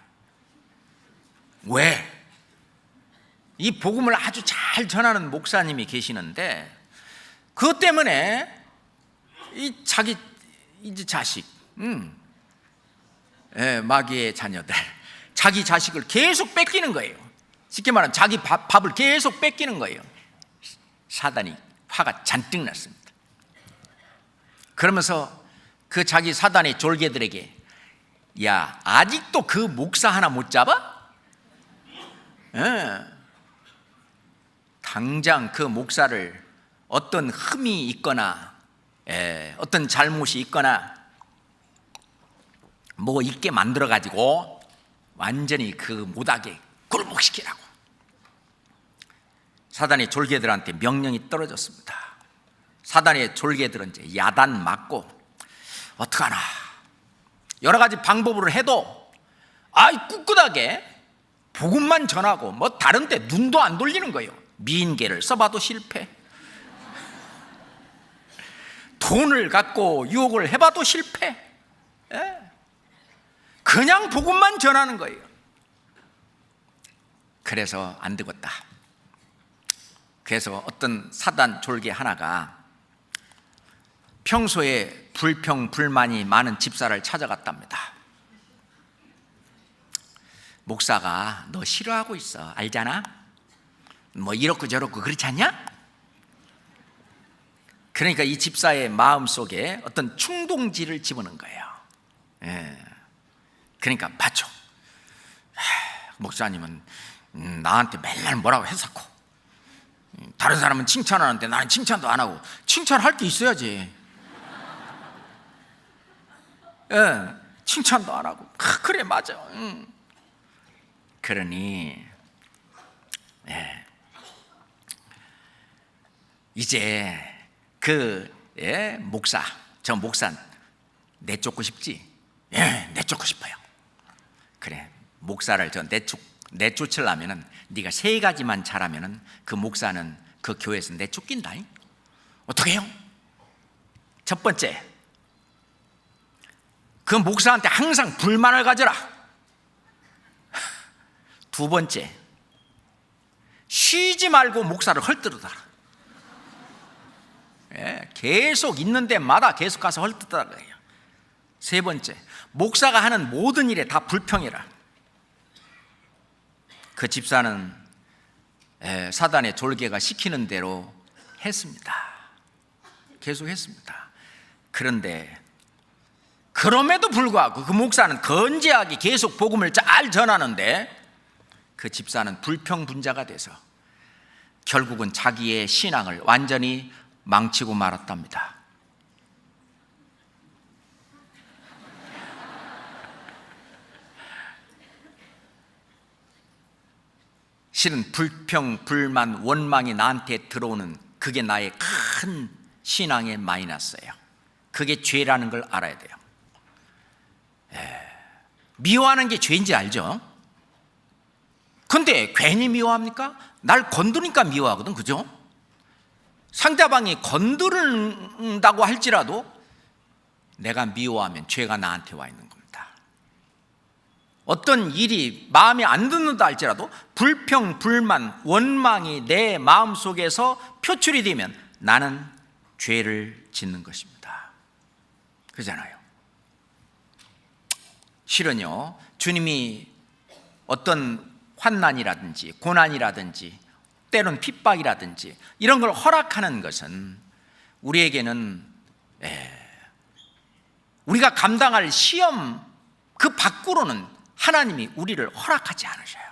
Speaker 1: 왜? 이 복음을 아주 잘 전하는 목사님이 계시는데, 그것 때문에 이 자기 이제 자식, 마귀의 자녀들, 자기 자식을 계속 뺏기는 거예요. 쉽게 말하면 자기 밥을 계속 뺏기는 거예요. 사단이 화가 잔뜩 났습니다. 그러면서 그 자기 사단의 졸개들에게, 야, 아직도 그 목사 하나 못 잡아? 당장 그 목사를 어떤 흠이 있거나 어떤 잘못이 있거나 뭐 있게 만들어 가지고 완전히 그 못하게 굴복시키라고 사단의 졸개들한테 명령이 떨어졌습니다. 사단의 졸개들은 이제 야단 맞고 어떡하나 여러 가지 방법으로 해도 꿋꿋하게 복음만 전하고 뭐 다른 데 눈도 안 돌리는 거예요. 미인계를 써봐도 실패, 돈을 갖고 유혹을 해봐도 실패, 그냥 복음만 전하는 거예요. 그래서 안 되겠다. 그래서 어떤 사단 졸개 하나가 평소에 불평 불만이 많은 집사를 찾아갔답니다. 목사가 너 싫어하고 있어, 알잖아? 뭐 이렇고 저렇고 그렇지 않냐? 그러니까 이 집사의 마음속에 어떤 충동지를 집어넣은 거예요. 그러니까 맞죠. 목사님은 나한테 맨날 뭐라고 해서고, 다른 사람은 칭찬하는데 나는 칭찬도 안 하고, 칭찬할 게 있어야지. 칭찬도 안 하고. 그래, 맞아. 그러니 이제 그 목사, 저 목사 내쫓고 싶지? 내쫓고 싶어요. 그래, 목사를 저 내쫓으려면은 네가 3가지만 잘하면은 그 목사는 그 교회에서 내쫓긴다. 어떻게 해요? 첫 번째, 그 목사한테 항상 불만을 가져라. 두 번째, 쉬지 말고 목사를 헐뜯어라. 계속 있는 데마다 계속 가서 헐뜯어라 그래요. 세 번째, 목사가 하는 모든 일에 다 불평해라. 그 집사는 사단의 졸개가 시키는 대로 했습니다. 계속 했습니다. 그런데 그럼에도 불구하고 그 목사는 건재하게 계속 복음을 잘 전하는데, 그 집사는 불평분자가 돼서 결국은 자기의 신앙을 완전히 망치고 말았답니다. 실은 불평, 불만, 원망이 나한테 들어오는 그게 나의 큰 신앙의 마이너스예요. 그게 죄라는 걸 알아야 돼요. 미워하는 게 죄인지 알죠? 근데 괜히 미워합니까? 날 건드리니까 미워하거든, 그죠? 상대방이 건드린다고 할지라도 내가 미워하면 죄가 나한테 와 있는 겁니다. 어떤 일이 마음에 안 든다 할지라도 불평, 불만, 원망이 내 마음속에서 표출이 되면 나는 죄를 짓는 것입니다. 그렇잖아요. 실은요, 주님이 어떤 환난이라든지 고난이라든지 때론 핍박이라든지 이런 걸 허락하는 것은 우리에게는 우리가 감당할 시험 그 밖으로는 하나님이 우리를 허락하지 않으셔요.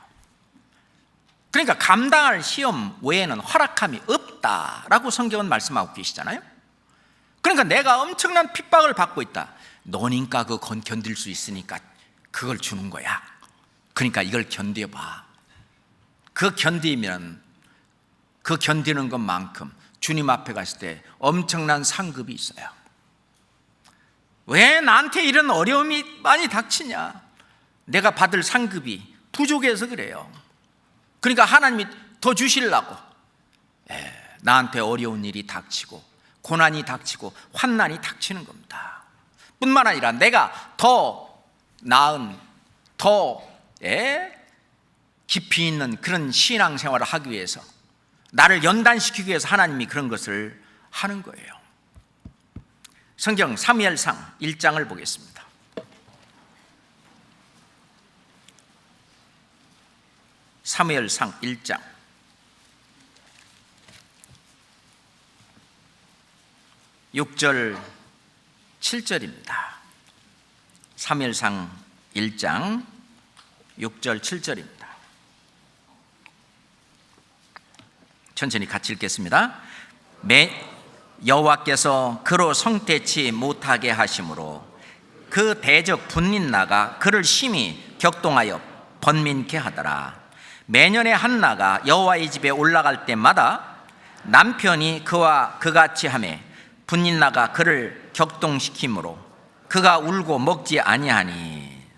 Speaker 1: 그러니까 감당할 시험 외에는 허락함이 없다라고 성경은 말씀하고 계시잖아요. 그러니까 내가 엄청난 핍박을 받고 있다. 너니까 그건 견딜 수 있으니까 그걸 주는 거야. 그러니까 이걸 견뎌봐. 그 견디면 그 견디는 것만큼 주님 앞에 갔을 때 엄청난 상급이 있어요. 왜 나한테 이런 어려움이 많이 닥치냐? 내가 받을 상급이 부족해서 그래요. 그러니까 하나님이 더 주시려고 나한테 어려운 일이 닥치고 고난이 닥치고 환난이 닥치는 겁니다. 뿐만 아니라 내가 더 나은 더 깊이 있는 그런 신앙생활을 하기 위해서 나를 연단시키기 위해서 하나님이 그런 것을 하는 거예요. 성경 사무엘상 1장을 보겠습니다. 사무엘상 1장 6절 7절입니다. 사무엘상 1장 6절 7절입니다. 천천히 같이 읽겠습니다. 여호와께서 그로 성태치 못하게 하심으로 그 대적 분닌나가 그를 심히 격동하여 번민케 하더라. 매년에 한나가 여호와의 집에 올라갈 때마다 남편이 그와 그같이 하매 분닌나가 그를 격동시키므로 그가 울고 먹지 아니하니.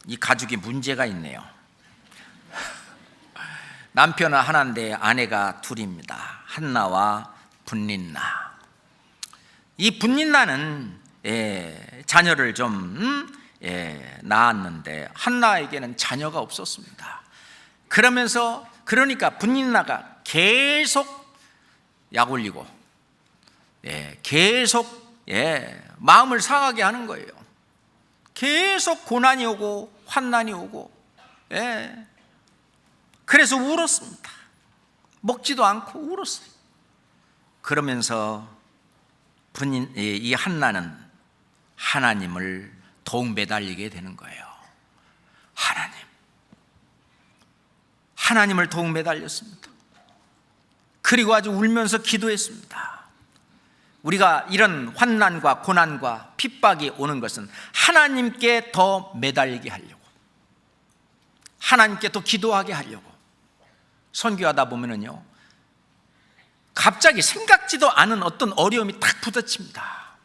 Speaker 1: 이 가족이 문제가 있네요. 남편은 하나인데 아내가 둘입니다. 한나와 분닌나. 이 분닌나는 자녀를 좀 낳았는데 한나에게는 자녀가 없었습니다. 그러니까 분닌나가 계속 약 올리고 계속 마음을 상하게 하는 거예요. 계속 고난이 오고 환난이 오고 그래서 울었습니다. 먹지도 않고 울었어요. 그러면서 이 한나는 하나님을 더욱 매달리게 되는 거예요. 하나님을 더욱 매달렸습니다. 그리고 아주 울면서 기도했습니다. 우리가 이런 환난과 고난과 핍박이 오는 것은 하나님께 더 매달리게 하려고, 하나님께 더 기도하게 하려고. 선교하다 보면은요, 갑자기 생각지도 않은 어떤 어려움이 딱 부딪힙니다.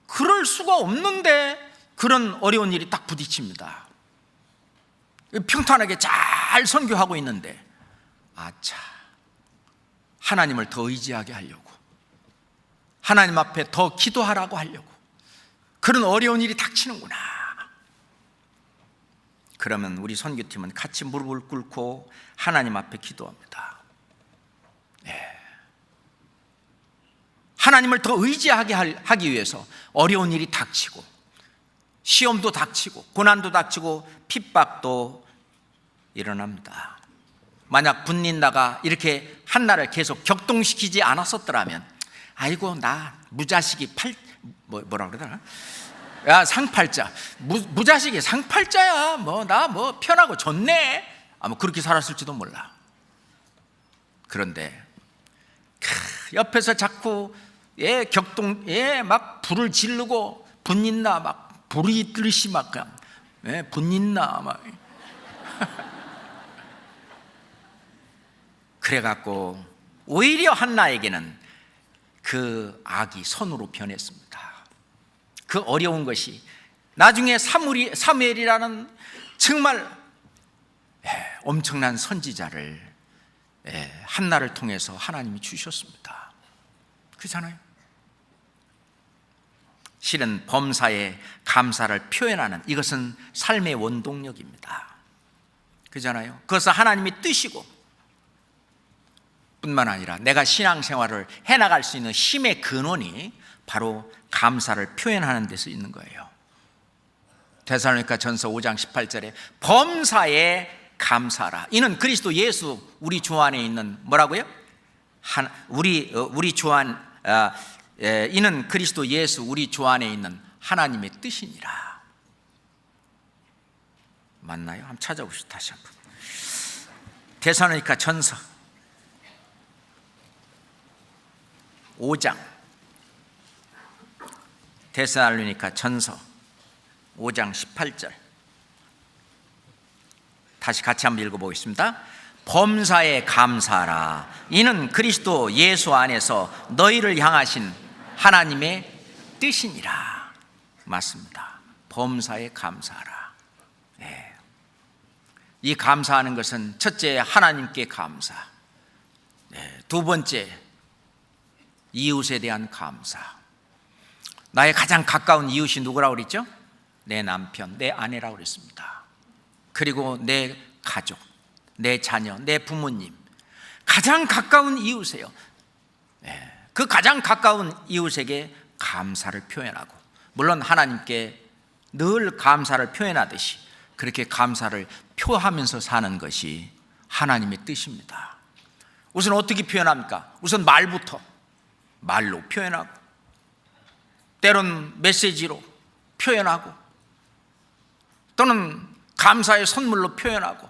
Speaker 1: 그럴 수가 없는데 그런 어려운 일이 딱 부딪힙니다. 평탄하게 잘 선교하고 있는데 아차, 하나님을 더 의지하게 하려고, 하나님 앞에 더 기도하라고 하려고 그런 어려운 일이 닥치는구나. 그러면 우리 선교팀은 같이 무릎을 꿇고 하나님 앞에 기도합니다. 하나님을 더 의지하게 하기 위해서 어려운 일이 닥치고 시험도 닥치고 고난도 닥치고 핍박도 일어납니다. 만약 분닌나가 이렇게 한나를 계속 격동시키지 않았었더라면, 아이고 나 무자식이 뭐라 그러더라? 야 상팔자, 무자식이 상팔자야. 나 편하고 좋네. 아마 그렇게 살았을지도 몰라. 그런데 옆에서 자꾸 막 불을 지르고 분닌나 막 불이 뜨듯이 막 분닌나 막 그래갖고 오히려 한나에게는 그 악이 선으로 변했습니다. 그 어려운 것이 나중에 사무엘이라는 정말 엄청난 선지자를 한나를 통해서 하나님이 주셨습니다. 그렇잖아요. 실은 범사에 감사를 표현하는 이것은 삶의 원동력입니다. 그잖아요. 그것은 하나님의 뜻이고 뿐만 아니라 내가 신앙생활을 해나갈 수 있는 힘의 근원이 바로 감사를 표현하는 데서 있는 거예요. 데살로니가 전서 5장 18절에 범사에 감사하라. 이는 그리스도 예수 우리 주 안에 있는 뭐라고요? 우리 주 안 이는 그리스도 예수 우리 주 안에 있는 하나님의 뜻이니라. 맞나요? 한번 찾아보시죠. 다시 한번. 데살로니가 전서 5장, 데살로니가 전서 5장 18절 다시 같이 한번 읽어보겠습니다. 범사에 감사하라. 이는 그리스도 예수 안에서 너희를 향하신 하나님의 뜻이니라. 맞습니다. 범사에 감사하라. 네. 이 감사하는 것은 첫째 하나님께 감사, 네. 두 번째 이웃에 대한 감사. 나의 가장 가까운 이웃이 누구라고 그랬죠? 내 남편, 내 아내라고 그랬습니다. 그리고 내 가족, 내 자녀, 내 부모님, 가장 가까운 이웃이에요. 그 가장 가까운 이웃에게 감사를 표현하고, 물론 하나님께 늘 감사를 표현하듯이 그렇게 감사를 표하면서 사는 것이 하나님의 뜻입니다. 우선 어떻게 표현합니까? 우선 말로 표현하고, 때론 메시지로 표현하고, 또는 감사의 선물로 표현하고,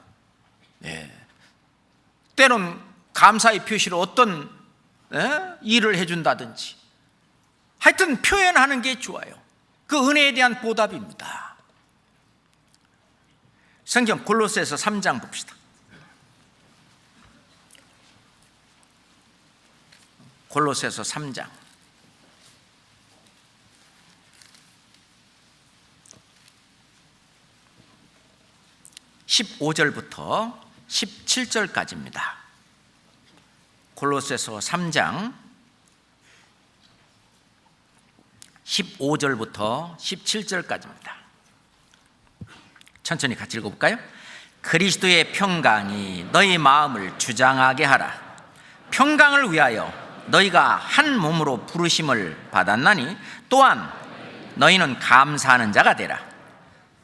Speaker 1: 때론 감사의 표시로 어떤 일을 해준다든지, 하여튼 표현하는 게 좋아요. 그 은혜에 대한 보답입니다. 성경 골로새서 3장 봅시다. 골로새서 3장 15절부터 17절까지입니다. 골로새서 3장 15절부터 17절까지입니다. 천천히 같이 읽어볼까요? 그리스도의 평강이 너희 마음을 주장하게 하라. 평강을 위하여 너희가 한 몸으로 부르심을 받았나니 또한 너희는 감사하는 자가 되라.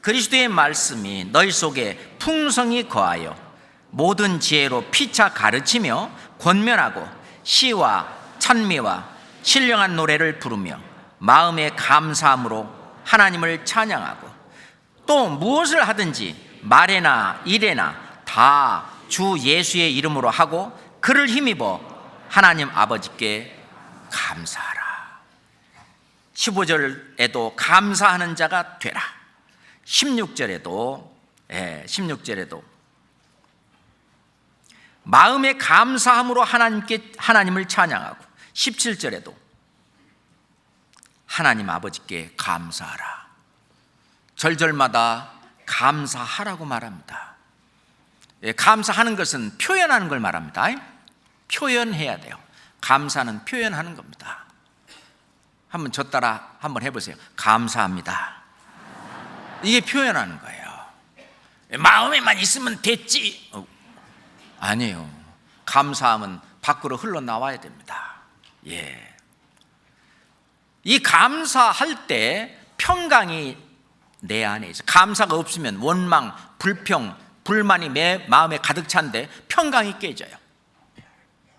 Speaker 1: 그리스도의 말씀이 너희 속에 풍성히 거하여 모든 지혜로 피차 가르치며 권면하고 시와 찬미와 신령한 노래를 부르며 마음의 감사함으로 하나님을 찬양하고, 또 무엇을 하든지 말에나 일에나 다 주 예수의 이름으로 하고 그를 힘입어 하나님 아버지께 감사하라. 15절에도 감사하는 자가 되라. 16절에도 마음의 감사함으로 하나님을 찬양하고, 17절에도 하나님 아버지께 감사하라. 절절마다 감사하라고 말합니다. 감사하는 것은 표현하는 걸 말합니다. 표현해야 돼요. 감사는 표현하는 겁니다. 한번 저 따라 한번 해보세요. 감사합니다. 이게 표현하는 거예요. 마음에만 있으면 됐지. 아니에요. 감사함은 밖으로 흘러나와야 됩니다. 이 감사할 때 평강이 내 안에 있어. 감사가 없으면 원망, 불평, 불만이 내 마음에 가득 찬데 평강이 깨져요.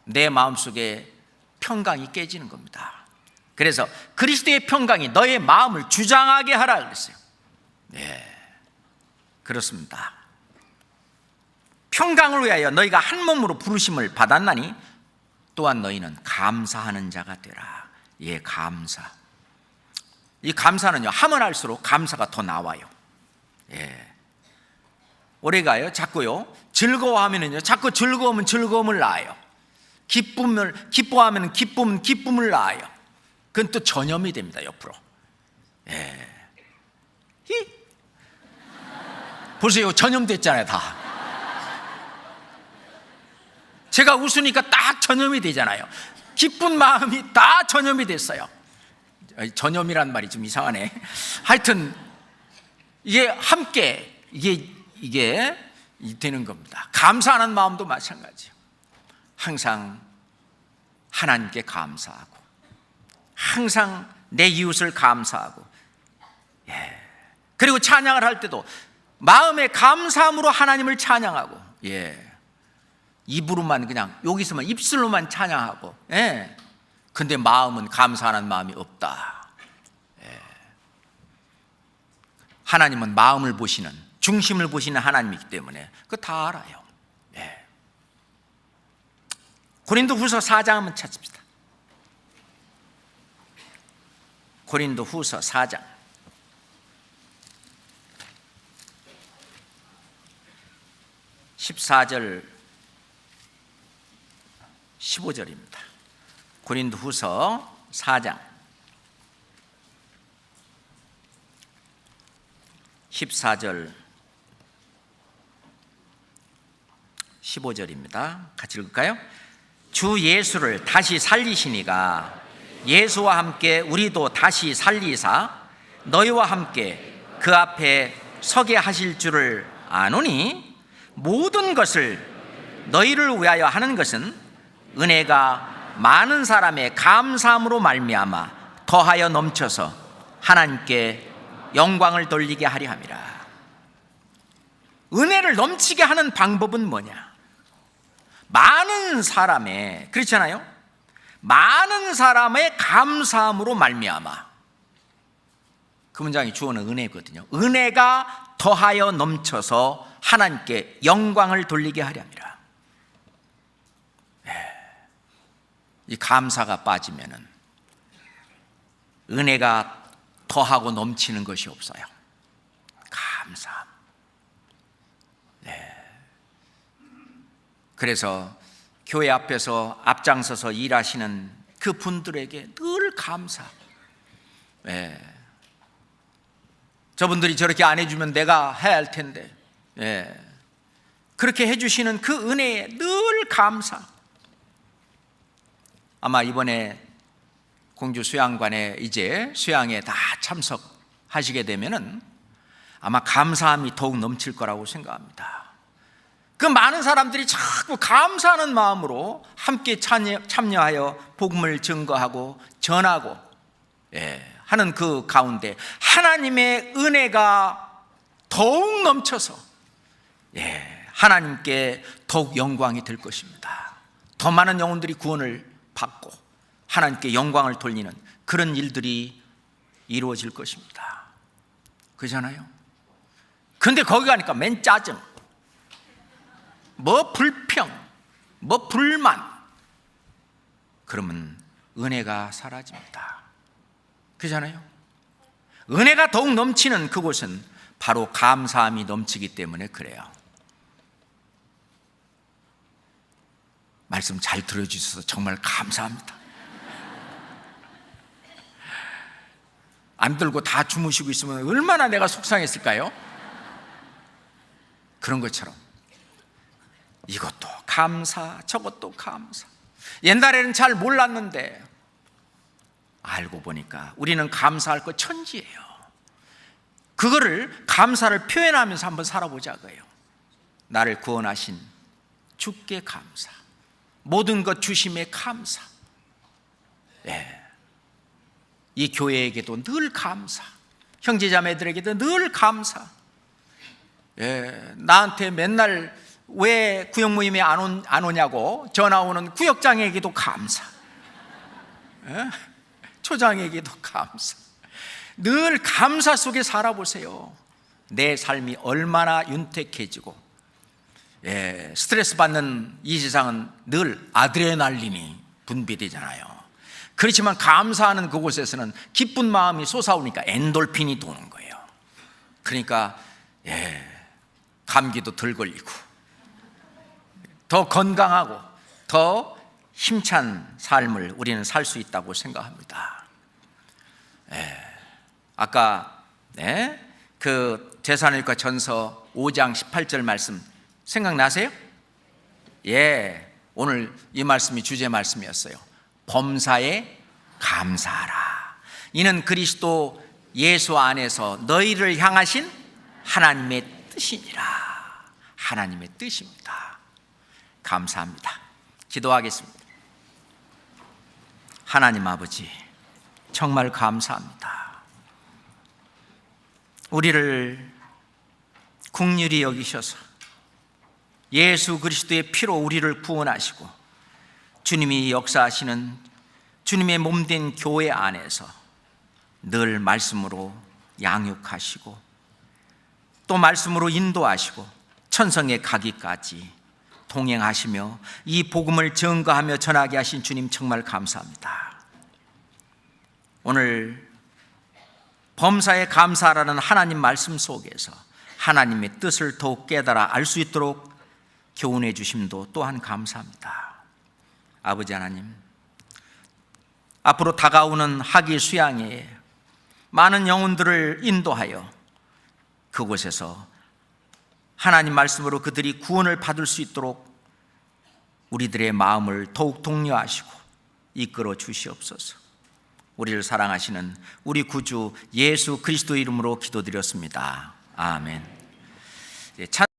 Speaker 1: 내 마음속에 평강이 깨지는 겁니다. 그래서 그리스도의 평강이 너의 마음을 주장하게 하라 그랬어요. 그렇습니다. 평강을 위하여 너희가 한 몸으로 부르심을 받았나니 또한 너희는 감사하는 자가 되라. 감사. 이 감사는요, 하면 할수록 감사가 더 나와요. 우리가요, 자꾸요, 즐거워하면은요, 자꾸 즐거우면 즐거움을 낳아요. 기뻐하면 기쁨을 낳아요. 그건 또 전염이 됩니다, 옆으로. 보세요, 전염됐잖아요, 다. 제가 웃으니까 딱 전염이 되잖아요. 기쁜 마음이 다 전염이 됐어요. 전염이란 말이 좀 이상하네. 하여튼 이게 함께 이게 되는 겁니다. 감사하는 마음도 마찬가지예요. 항상 하나님께 감사하고, 항상 내 이웃을 감사하고, 그리고 찬양을 할 때도 마음의 감사함으로 하나님을 찬양하고, 입으로만 그냥 여기서만 입술로만 찬양하고, 근데 마음은 감사하는 마음이 없다. 하나님은 마음을 보시는, 중심을 보시는 하나님이기 때문에 그거 다 알아요. 고린도후서 4장 한번 찾읍시다. 고린도후서 4장 14절 15절입니다. 고린도후서 4장 14절 15절입니다. 같이 읽을까요? 주 예수를 다시 살리시니가 예수와 함께 우리도 다시 살리사 너희와 함께 그 앞에 서게 하실 줄을 아노니, 모든 것을 너희를 위하여 하는 것은 은혜가 많은 사람의 감사함으로 말미암아 더하여 넘쳐서 하나님께 영광을 돌리게 하려 함이라. 은혜를 넘치게 하는 방법은 뭐냐? 많은 사람의, 그렇잖아요, 많은 사람의 감사함으로 말미암아. 그 문장이 주어는 은혜거든요. 은혜가 더하여 넘쳐서 하나님께 영광을 돌리게 하려 함이라. 이 감사가 빠지면은 은혜가 더하고 넘치는 것이 없어요. 감사함. 그래서 교회 앞에서 앞장서서 일하시는 그 분들에게 늘 감사. 저분들이 저렇게 안 해주면 내가 해야 할 텐데, 그렇게 해주시는 그 은혜에 늘 감사. 아마 이번에 공주 수양관에 이제 수양에 다 참석하시게 되면은 아마 감사함이 더욱 넘칠 거라고 생각합니다. 그 많은 사람들이 자꾸 감사하는 마음으로 함께 참여하여 복음을 증거하고 전하고 하는 그 가운데 하나님의 은혜가 더욱 넘쳐서 하나님께 더욱 영광이 될 것입니다. 더 많은 영혼들이 구원을 받고 하나님께 영광을 돌리는 그런 일들이 이루어질 것입니다. 그렇잖아요? 근데 거기 가니까 맨 짜증, 뭐 불평, 뭐 불만, 그러면 은혜가 사라집니다. 그렇잖아요? 은혜가 더욱 넘치는 그곳은 바로 감사함이 넘치기 때문에 그래요. 말씀 잘 들어주셔서 정말 감사합니다. 안 들고 다 주무시고 있으면 얼마나 내가 속상했을까요? 그런 것처럼 이것도 감사, 저것도 감사. 옛날에는 잘 몰랐는데 알고 보니까 우리는 감사할 거 천지예요. 그거를 감사를 표현하면서 한번 살아보자고요. 나를 구원하신 주께 감사, 모든 것 주심에 감사, 이 교회에게도 늘 감사, 형제자매들에게도 늘 감사. 나한테 맨날 왜 구역 모임에 안 오냐고 전화 오는 구역장에게도 감사, 초장에게도 감사. 늘 감사 속에 살아보세요. 내 삶이 얼마나 윤택해지고, 스트레스 받는 이 세상은 늘 아드레날린이 분비되잖아요. 그렇지만 감사하는 그곳에서는 기쁜 마음이 솟아오니까 엔돌핀이 도는 거예요. 그러니까 감기도 덜 걸리고 더 건강하고 더 힘찬 삶을 우리는 살 수 있다고 생각합니다. 아까 그 데살로니가 전서 5장 18절 말씀 생각나세요? 오늘 이 말씀이 주제 말씀이었어요. 범사에 감사하라. 이는 그리스도 예수 안에서 너희를 향하신 하나님의 뜻이니라. 하나님의 뜻입니다. 감사합니다. 기도하겠습니다. 하나님 아버지, 정말 감사합니다. 우리를 긍휼히 여기셔서 예수 그리스도의 피로 우리를 구원하시고 주님이 역사하시는 주님의 몸된 교회 안에서 늘 말씀으로 양육하시고 또 말씀으로 인도하시고 천성에 가기까지 동행하시며 이 복음을 증거하며 전하게 하신 주님 정말 감사합니다. 오늘 범사에 감사라는 하나님 말씀 속에서 하나님의 뜻을 더욱 깨달아 알 수 있도록 교훈해 주심도 또한 감사합니다. 아버지 하나님, 앞으로 다가오는 학위 수양회에 많은 영혼들을 인도하여 그곳에서 하나님 말씀으로 그들이 구원을 받을 수 있도록 우리들의 마음을 더욱 독려하시고 이끌어 주시옵소서. 우리를 사랑하시는 우리 구주 예수 그리스도 이름으로 기도드렸습니다. 아멘.